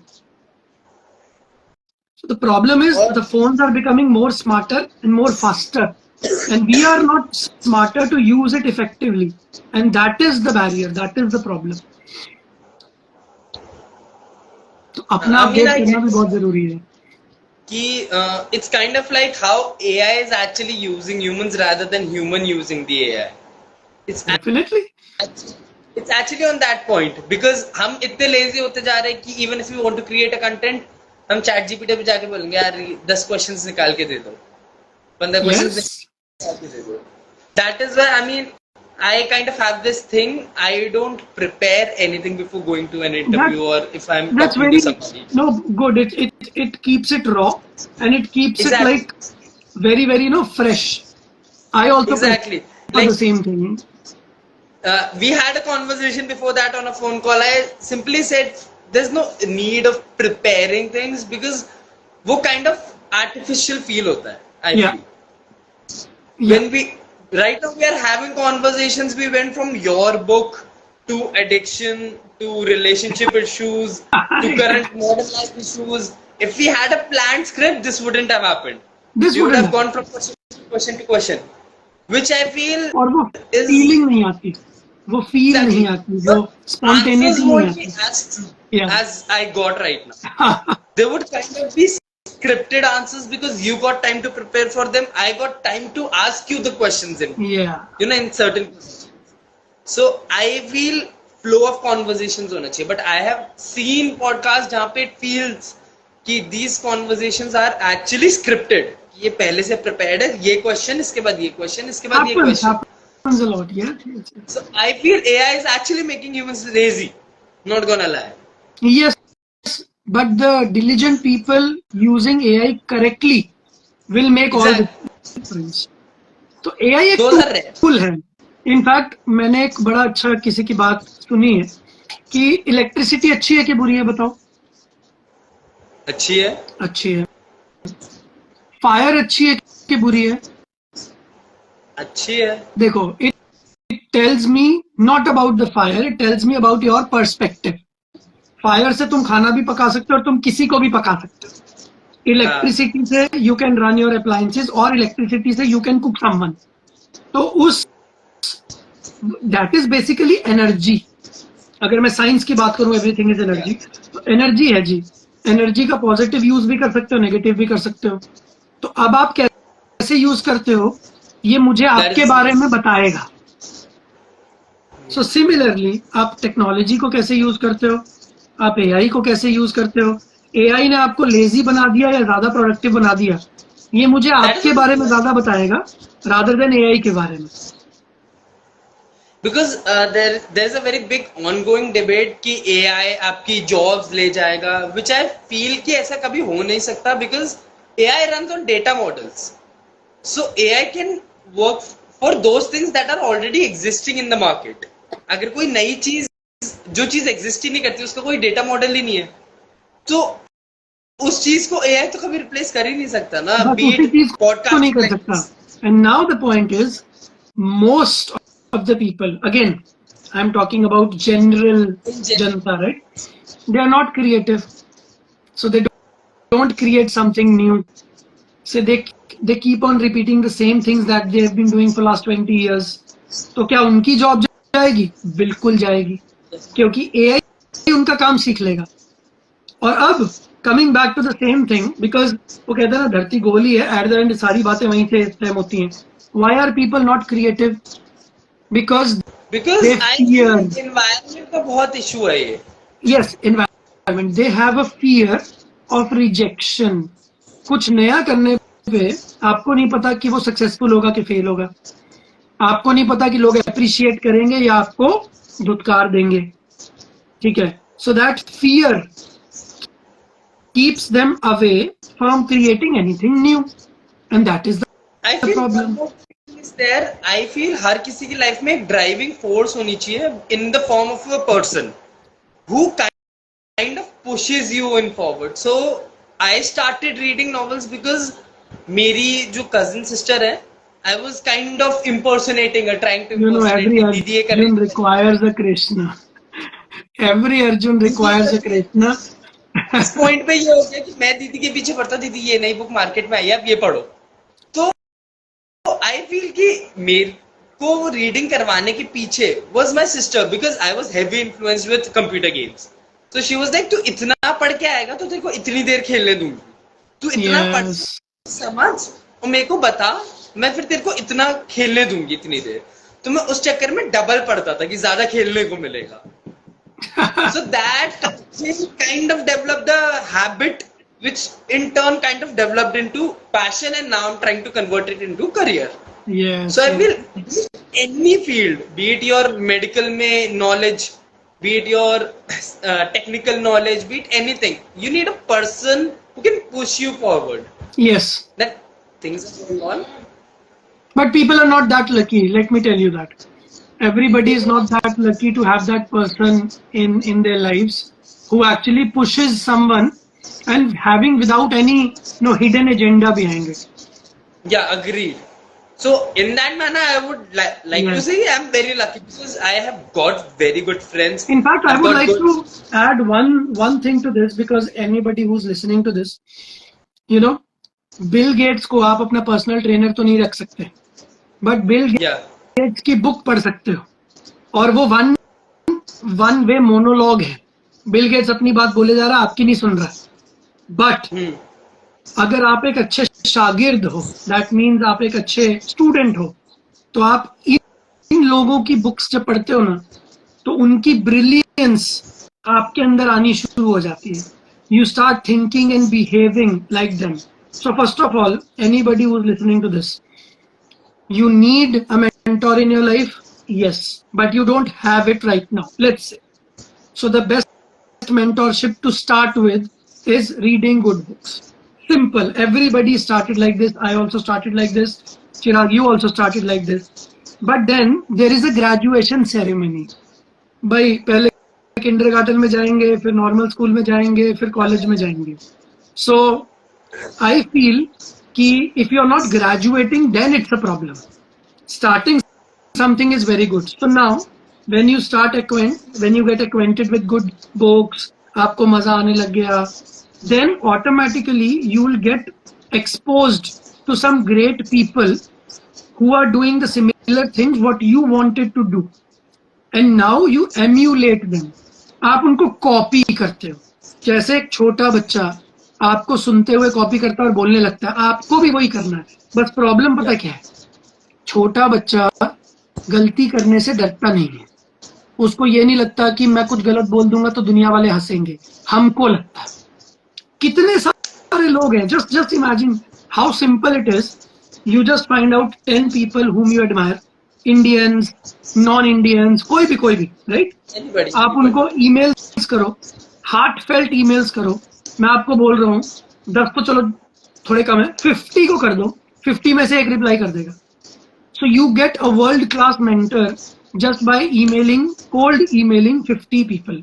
So the problem is the phones are becoming more smarter and more faster, and we are not smarter to use it effectively, and that is the barrier, that is the problem. तो अपना update करना भी बहुत जरूरी है. कि it's kind of like how AI is actually using humans rather than human using the AI. It's definitely it's actually on that point, because हम इतने lazy होते जा रहे हैं कि even if we want to create a content, हम chat GPT पे जाके बोलेंगे यार 10 क्वेश्चंस निकाल के दे दो, 15 क्वेश्चंस निकाल के दे दो. That is why I mean I kind of have this thing. I don't prepare anything before going to an interview, or if I'm talking to somebody. No, good. It keeps it raw, and it keeps it like very fresh. I also exactly like the same thing. We had a conversation before that on a phone call. I simply said there's no need of preparing things because वो kind of artificial feel होता है. I feel when we right now we are having conversations. We went from your book to addiction to relationship issues to current modern life issues. If we had a planned script, this wouldn't have happened. We would have gone from question to question, which I feel और वो feeling नहीं आती, वो feel नहीं आती, जो spontaneity नहीं आती. As I got right now, they would kind of be scripted answers because you got time to prepare for them. I got time to ask you the questions in in certain questions. So I feel flow of conversations होना चाहिए. But I have seen podcasts जहाँ पे it feels कि these conversations are actually scripted. ये पहले से prepared है, ये question इसके बाद ये question इसके बाद ये question. Happens a lot, So I feel AI is actually making humans lazy. Not gonna lie. Yes, but the diligent people using AI correctly will make all the difference. तो AI एक tool है. In fact, मैंने एक बड़ा अच्छा किसी की बात सुनी है कि इलेक्ट्रिसिटी अच्छी है कि बुरी है, बताओ? अच्छी है. अच्छी है. फायर अच्छी है कि बुरी है? अच्छी है. देखो, it tells me not about the fire, it tells me about your perspective. Fire से तुम खाना भी पका सकते हो और तुम किसी को भी पका सकते हो. इलेक्ट्रिसिटी से you can run your appliances, और इलेक्ट्रिसिटी से यू कैन कुक समवन. तो उस दैट इज बेसिकली एनर्जी. अगर मैं साइंस की बात करूं, एवरीथिंग इज एनर्जी. तो एनर्जी है जी. एनर्जी का पॉजिटिव यूज भी कर सकते हो, नेगेटिव भी कर सकते हो. तो अब आप कैसे यूज करते हो ये मुझे आपके बारे में बताएगा. सो सिमिलरली आप टेक्नोलॉजी को कैसे यूज करते हो, आप एआई को कैसे यूज करते हो. एआई ने आपको लेजी बना दिया या ज्यादा प्रोडक्टिव बना दिया, ये मुझे आपके बारे में ज्यादा बताएगा रादर देन एआई के बारे में. Because there's a very big ongoing debate कि AI आपकी jobs ले जाएगा, which I feel कि ऐसा कभी हो नहीं सकता, because AI runs on data models. So AI can work for those things that are already existing in the market. अगर कोई नई चीज, जो चीज एग्जिस्ट ही नहीं करती, उसका कोई डेटा मॉडल ही नहीं है, तो उस चीज को एआई तो कभी रिप्लेस कर ही नहीं सकता ना, बस बी उसी इट चीज को नहीं पॉडकास्टिंग कर लाइक सकता. This. And now the point is, most of the people, again I'm talking about general janata, right? They are not creative, so they don't create something new. So they keep on repeating the same things that they have been doing for last 20 years. तो क्या उनकी job जाएगी? बिल्कुल जाएगी, क्योंकि AI उनका काम सीख लेगा. और अब coming back to the same thing, because वो कहते हैं ना धरती गोली है, एट द एंड सारी बातें वहीं से स्टेम होती हैं. Why are people not creative? Because because they I feel fear. Environment का बहुत इशू है ये. Yes, environment. They have a fear of rejection. कुछ नया करने पे आपको नहीं पता कि वो सक्सेसफुल होगा कि फेल होगा. आपको नहीं पता कि लोग अप्रिशिएट करेंगे या आपको धुतकार देंगे. ठीक है? So that fear keeps them away from creating anything new, and that is I the feel problem. Is there. I feel हर किसी की लाइफ में एक ड्राइविंग फोर्स होनी चाहिए in the form of a person who kind of pushes you in forward. So I started reading novels because मेरी जो cousin sister है, I was kind of impersonating her, trying to You know, impersonate every कि दीदी ये कर Arjun रही requires a Krishna. Every Arjun requires a है. Krishna. इस पॉइंट पे ये हो गया कि मैं दीदी के पीछे पड़ता, दीदी ये नई बुक मार्केट में आई है, आप ये पढ़ो. तो आई फील कि मेरे को रीडिंग करवाने के पीछे was my sister because I was heavy influenced with computer games. So she was like, तू इतना पढ़ के आएगा तो तेरे को इतनी देर खेलने दूंगी, तू इतना पढ़ Yes. समझ और मेरे को बता, मैं फिर तेरे को इतना खेलने दूंगी इतनी देर. तो मैं उस चक्कर में डबल पढ़ता था कि ज्यादा खेलने को मिलेगा. So that kind of developed the habit, which in turn kind of developed into passion, and now I'm trying to convert it into career. Yes. So I yes. feel any field, be it your medical में knowledge, be it your technical knowledge, be it anything, you need a person who can push you forward. Yes. That things are going on. But people are not that lucky. Let me tell you that. Everybody is not that lucky to have that person in their lives who actually pushes someone and having without any hidden agenda behind it. Yeah, agreed. So in that manner, I would like to Yes. say I'm very lucky because I have got very good friends. In fact, I I've would got like good- to add one thing to this, because anybody who's listening to this, Bill Gates को आप अपना personal trainer तो नहीं रख सकते, but bill Yeah. Gets की book पढ़ सकते हो, और वो वन वे मोनोलॉग है. बिल गेट्स अपनी बात बोले जा रहा है, आपकी नहीं सुन रहा. बट अगर आप एक अच्छे शागिर्द हो, दैट मीन्स आप एक अच्छे स्टूडेंट हो, तो आप इन लोगों की बुक्स जब पढ़ते हो ना, तो उनकी ब्रिलियंस आपके अंदर आनी शुरू हो जाती है. You start thinking and behaving like them. So first of all, anybody who is listening to this, you need a mentor in your life, yes, but you don't have it right now, let's say. So the best mentorship to start with is reading good books. Simple. Everybody started like this. I also started like this. Chirag, you also started like this. But then there is a graduation ceremony. भाई पहले kindergarten में जाएंगे, फिर normal school में जाएंगे, फिर college में जाएंगे. So I feel कि if you're not graduating, then it's a problem. Starting something is very good. So now when you when you get acquainted with good books, आपको मजा आने लग गया, then automatically you will get exposed to some great people who are doing the similar things what you wanted to do, and now you emulate them. आप उनको copy करते हो. जैसे एक छोटा बच्चा आपको सुनते हुए कॉपी करता है और बोलने लगता है, आपको भी वही करना है. बस प्रॉब्लम पता क्या है, छोटा बच्चा गलती करने से डरता नहीं है. उसको ये नहीं लगता कि मैं कुछ गलत बोल दूंगा तो दुनिया वाले हंसेंगे. हमको लगता है. कितने सारे लोग हैं, just imagine how simple it is. You just find out 10 people whom you admire, Indians, non Indians, कोई भी, राइट? Anybody, आप anybody. उनको ईमेल्स करो, हार्ट फेल्ट ईमेल्स करो. मैं आपको बोल रहा हूँ 10 तो चलो थोड़े कम है, 50 को कर दो, 50 में से एक रिप्लाई कर देगा. So you get a world class mentor just by cold emailing 50 people.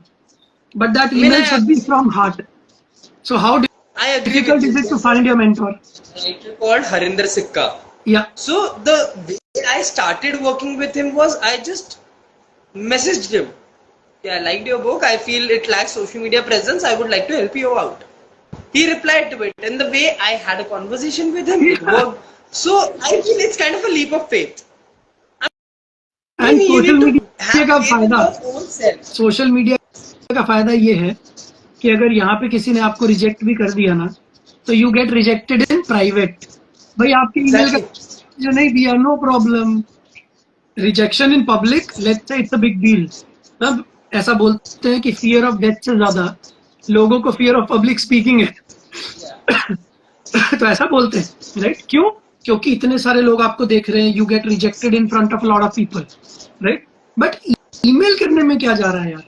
But that I mean, email should be from heart. So how I agree with difficult you. is it to There's find your mentor? a writer called Harinder Sikka. Yeah. So the way I started working with him was I just messaged him. Yeah, I liked your book. I feel it lacks social media presence. I would like to help you out. He replied to it, and the way I had a conversation with him, it worked. So I feel it's kind of a leap of faith. I And mean, you social need to media have का faith in फायदा, your own self. Social media का फायदा ये है कि अगर यहाँ पे किसी ने आपको रिजेक्ट भी कर दिया ना, तो you get rejected in private. भाई आपके ईमेल का Exactly. जो नहीं दिया, no problem. Rejection in public, let's say it's a big deal. तब ऐसा बोलते हैं कि फियर ऑफ डेथ से ज्यादा लोगों को फियर ऑफ पब्लिक स्पीकिंग है. तो ऐसा बोलते हैं, राइट? क्यों? क्योंकि इतने सारे लोग आपको देख रहे हैं, you get rejected in front of lot of people, right? But email करने में क्या जा रहा है यार?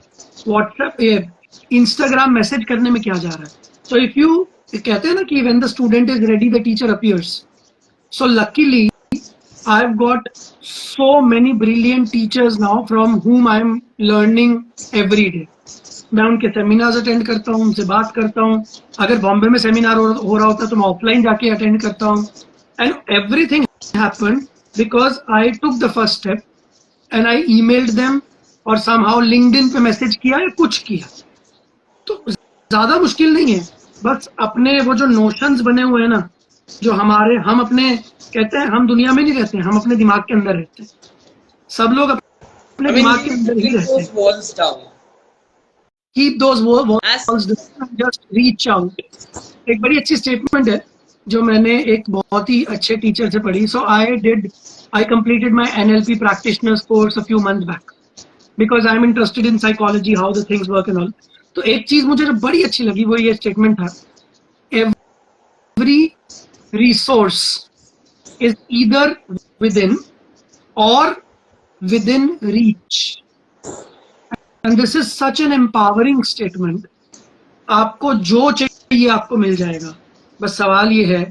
व्हाट्सएप, इंस्टाग्राम मैसेज करने में क्या जा रहा है? सो इफ यू, कहते हैं ना कि when the student is ready the teacher appears. So luckily I've got so many brilliant teachers now from whom I'm learning every day. मैं उनके सेमिनार्स अटेंड करता हूँ, उनसे बात करता हूँ. अगर बॉम्बे में सेमिनार हो रहा होता है तो मैं ऑफलाइन जाके अटेंड करता हूँ. And everything happened because I took the first step and I emailed them और समहाउ लिंक्डइन पे मैसेज किया या कुछ किया. तो ज्यादा मुश्किल नहीं है. बस अपने वो जो नोशंस बने हुए हैं ना, जो हम अपने कहते हैं, हम दुनिया में नहीं रहते हैं, हम अपने दिमाग के अंदर रहते हैं. सब लोग अपने I mean, दिमाग के you अंदर ही bring रहते those हैं. walls down. Keep those As walls down, just reach out. एक बड़ी अच्छी स्टेटमेंट है जो मैंने एक बहुत ही अच्छे टीचर से पढ़ी. सो I completed my NLP practitioners course a few months back because I'm interested in psychology, how the things work and all. तो एक चीज मुझे जो बड़ी अच्छी लगी वो ये स्टेटमेंट था, every resource is either within or within reach. And this is such an empowering statement. आपको जो चाहिए आपको मिल जाएगा. बस सवाल ये है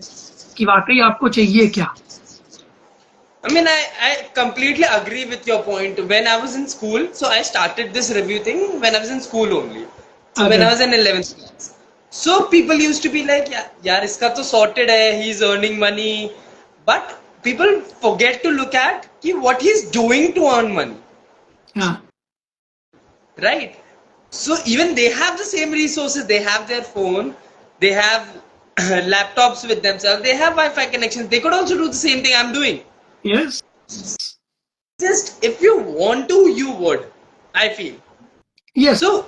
कि वाकई आपको चाहिए क्या. I mean, I completely agree with your point. When I was in school, so I started this review thing when I was in school only. So when I was in 11th class. So people used to be like, यार इसका तो sorted है, he's earning money. But people forget to look at कि what he's doing to earn money. हाँ. Right? So even they have the same resources. They have their phone. They have laptops with themselves. They have Wi-Fi connections. They could also do the same thing I'm doing. Yes. Just if you want to, you would. I feel. Yes. So,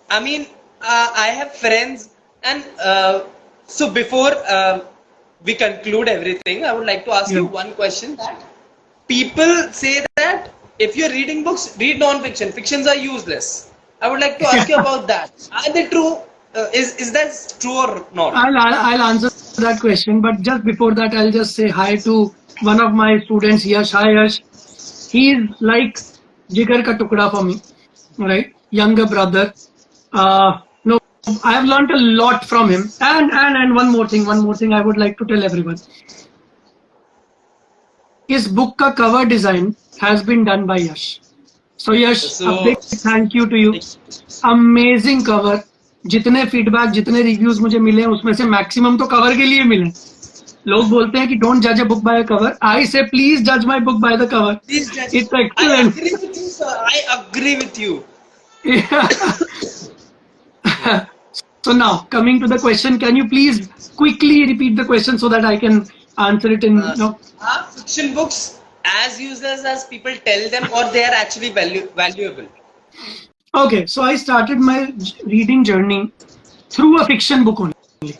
I mean, I have friends, and so before we conclude everything, I would like to ask you one question. That people say that if you're reading books, read non-fiction. Fictions are useless. I would like to ask you about that. Are they true? Is that true or not? I'll answer that question, but just before that, I'll just say hi to one of my students, Yash. Hi, Yash. He's like jigar ka tukda for me, right? Younger brother. No, I have learned a lot from him. And one more thing I would like to tell everyone. His book ka cover design has been done by Yash. So Yash, a big thank you to you. Amazing cover. जितने feedback, जितने reviews मुझे मिले उसमें से maximum तो cover के लिए मिले. लोग बोलते हैं कि डोंट जज a book by a cover. I say please जज my book by the cover. It's excellent. I agree with you, sir. I agree with you. So now coming to the question, can you please quickly repeat the question so that I can answer it in Are fiction books as useless as people tell them, or they are actually valuable? Okay, so I started my reading journey through a fiction book only,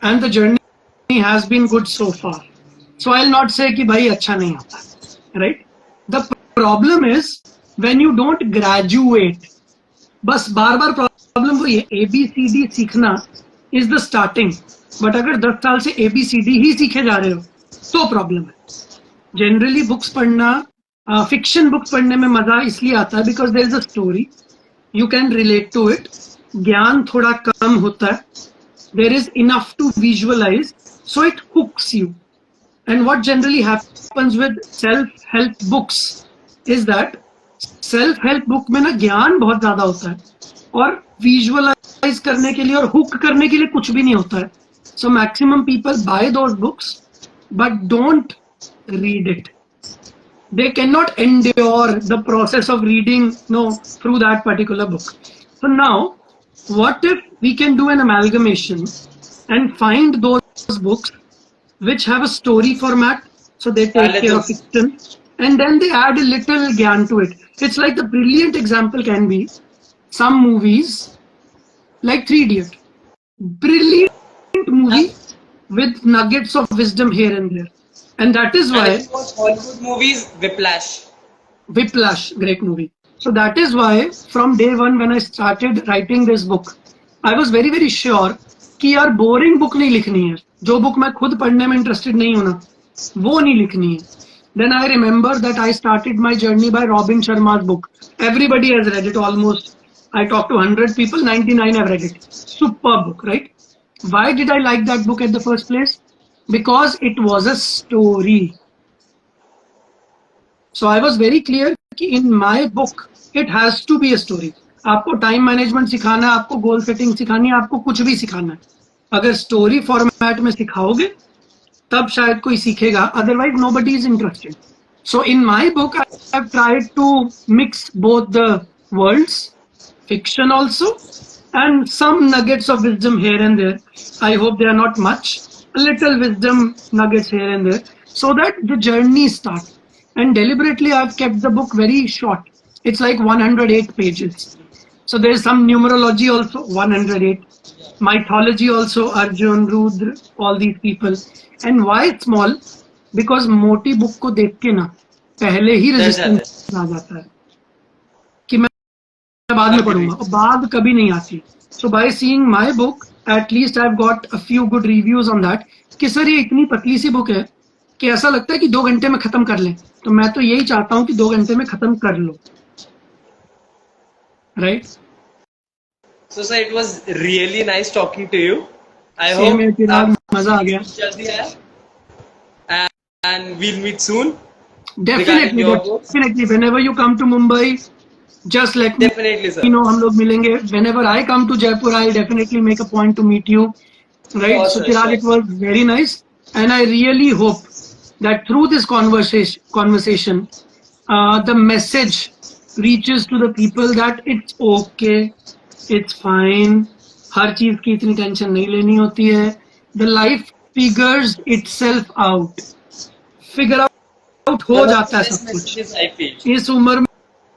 and the journey has been good so far. So I'll not say कि भाई अच्छा नहीं आता, right? The problem is when you don't graduate. बस बार problem वही है. ABCD सीखना is the starting, but अगर 10 साल से ABCD ही सीखे जा रहे हो तो प्रॉब्लम है. जनरली बुक्स पढ़ना, फिक्शन बुक्स पढ़ने में मजा इसलिए आता है because there is a story, you can relate to it, ज्ञान थोड़ा कम होता है, there is enough to visualize, so it hooks you. And what generally happens with self help books is that self help book में ना ज्ञान बहुत ज्यादा होता है और विजुअलाइज करने के लिए और हुक करने के लिए कुछ भी नहीं होता है. So maximum people buy those books but don't read it. They cannot endure the process of reading through that particular book. So now, what if we can do an amalgamation and find those books which have a story format, so they take care of fiction, and then they add a little gyan to it. It's like the brilliant example can be some movies like 3 Idiot. Brilliant movie with nuggets of wisdom here and there. And that is why Hollywood movies, Whiplash, great movie. So that is why from day one when I started writing this book, I was very very sure कि यार boring book नहीं लिखनी है, जो book मैं खुद पढ़ने में इंटरेस्टेड नहीं हूं ना वो नहीं लिखनी है. Then I remember that I started my journey by Robin Sharma's book. Everybody has read it almost. I talked to 100 people, 99 have read it. Superb book, right? Why did I like that book at the first place? Because it was a story. So I was very clear कि in my book it has to be a story. आपको time management सिखाना है, आपको goal setting सिखानी है, आपको कुछ भी सिखाना है, अगर स्टोरी फॉर्मेट में सिखाओगे तब शायद कोई सीखेगा, otherwise nobody is interested. So in my book I have tried to mix both the worlds, fiction also and some nuggets of wisdom here and there. I hope they are not much, a little wisdom nuggets here and there, so that the journey starts. And deliberately I've kept the book very short. It's like 108 pages. So there's some numerology also, 108. Mythology also, Arjun, Rudra, all these people. And why small? Because मोटी book को देख के ना पहले ही resistance आ जाता है कि मैं बाद में पढ़ूंगा, और बाद कभी नहीं आती. So by seeing my book, at least I've got a few good reviews on that. कि सर ये इतनी पतली सी बुक है कि ऐसा लगता है कि 2 घंटे में खत्म कर लें. तो मैं तो यही चाहता हूँ कि 2 घंटे में खत्म कर लो. Right? So sir, it was really nice talking to you. I hope मजा आ गया. जल्दी आया. And we'll meet soon. Definitely. Whenever you come to Mumbai, just let Definitely, sir. me know. हम लोग मिलेंगे. Whenever I come to Jaipur, I definitely make a point to meet you. Right? Sure, so sir, Chirag, sure. it was very nice, and I really hope that through this conversation, the message reaches to the people that it's okay, it's fine. हर चीज की इतनी tension नहीं लेनी होती है. The life figures itself out. Figure out हो जाता है सब कुछ. इस उम्र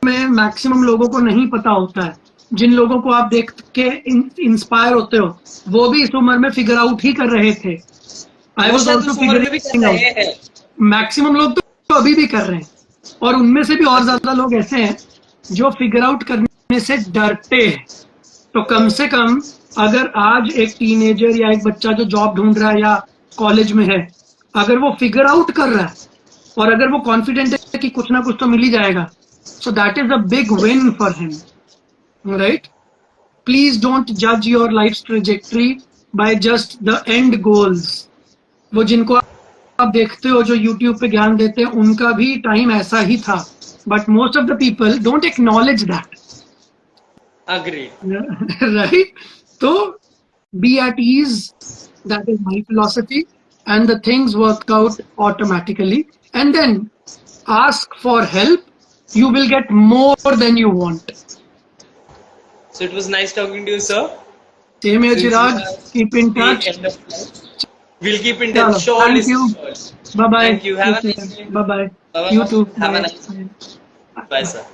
में मैक्सिमम लोगों को नहीं पता होता है. जिन लोगों को आप देख के इंस्पायर होते हो वो भी इस उम्र में फिगर आउट ही कर रहे थे. I was also figuring out. Maximum लोग तो अभी भी कर रहे हैं, और उनमें से भी और ज्यादा लोग ऐसे हैं जो फिगर आउट करने से डरते हैं. तो कम से कम अगर आज एक टीनेजर या एक बच्चा जो जॉब ढूंढ रहा है या कॉलेज में है, अगर वो फिगर आउट कर रहा है और अगर वो कॉन्फिडेंट है कि कुछ ना कुछ तो मिल ही जाएगा, so that is a big win for him. Right? Please don't जज your life trajectory by just the end goals. वो जिनको आप देखते हो जो यूट्यूब पे ज्ञान देते हैं, उनका भी टाइम ऐसा ही था, but most of the people don't acknowledge that. Agreed. Right? So be at ease. That is my philosophy, and the things work out automatically. And then ask for help. You will get more than you want. So it was nice talking to you, sir. Same here, Chirag. Keep in touch. We'll keep in touch. Surely. Thank you. Bye bye. Thank you. Have a nice day. Bye bye. Bye-bye. You too. Have Bye. a nice day. Bye, sir.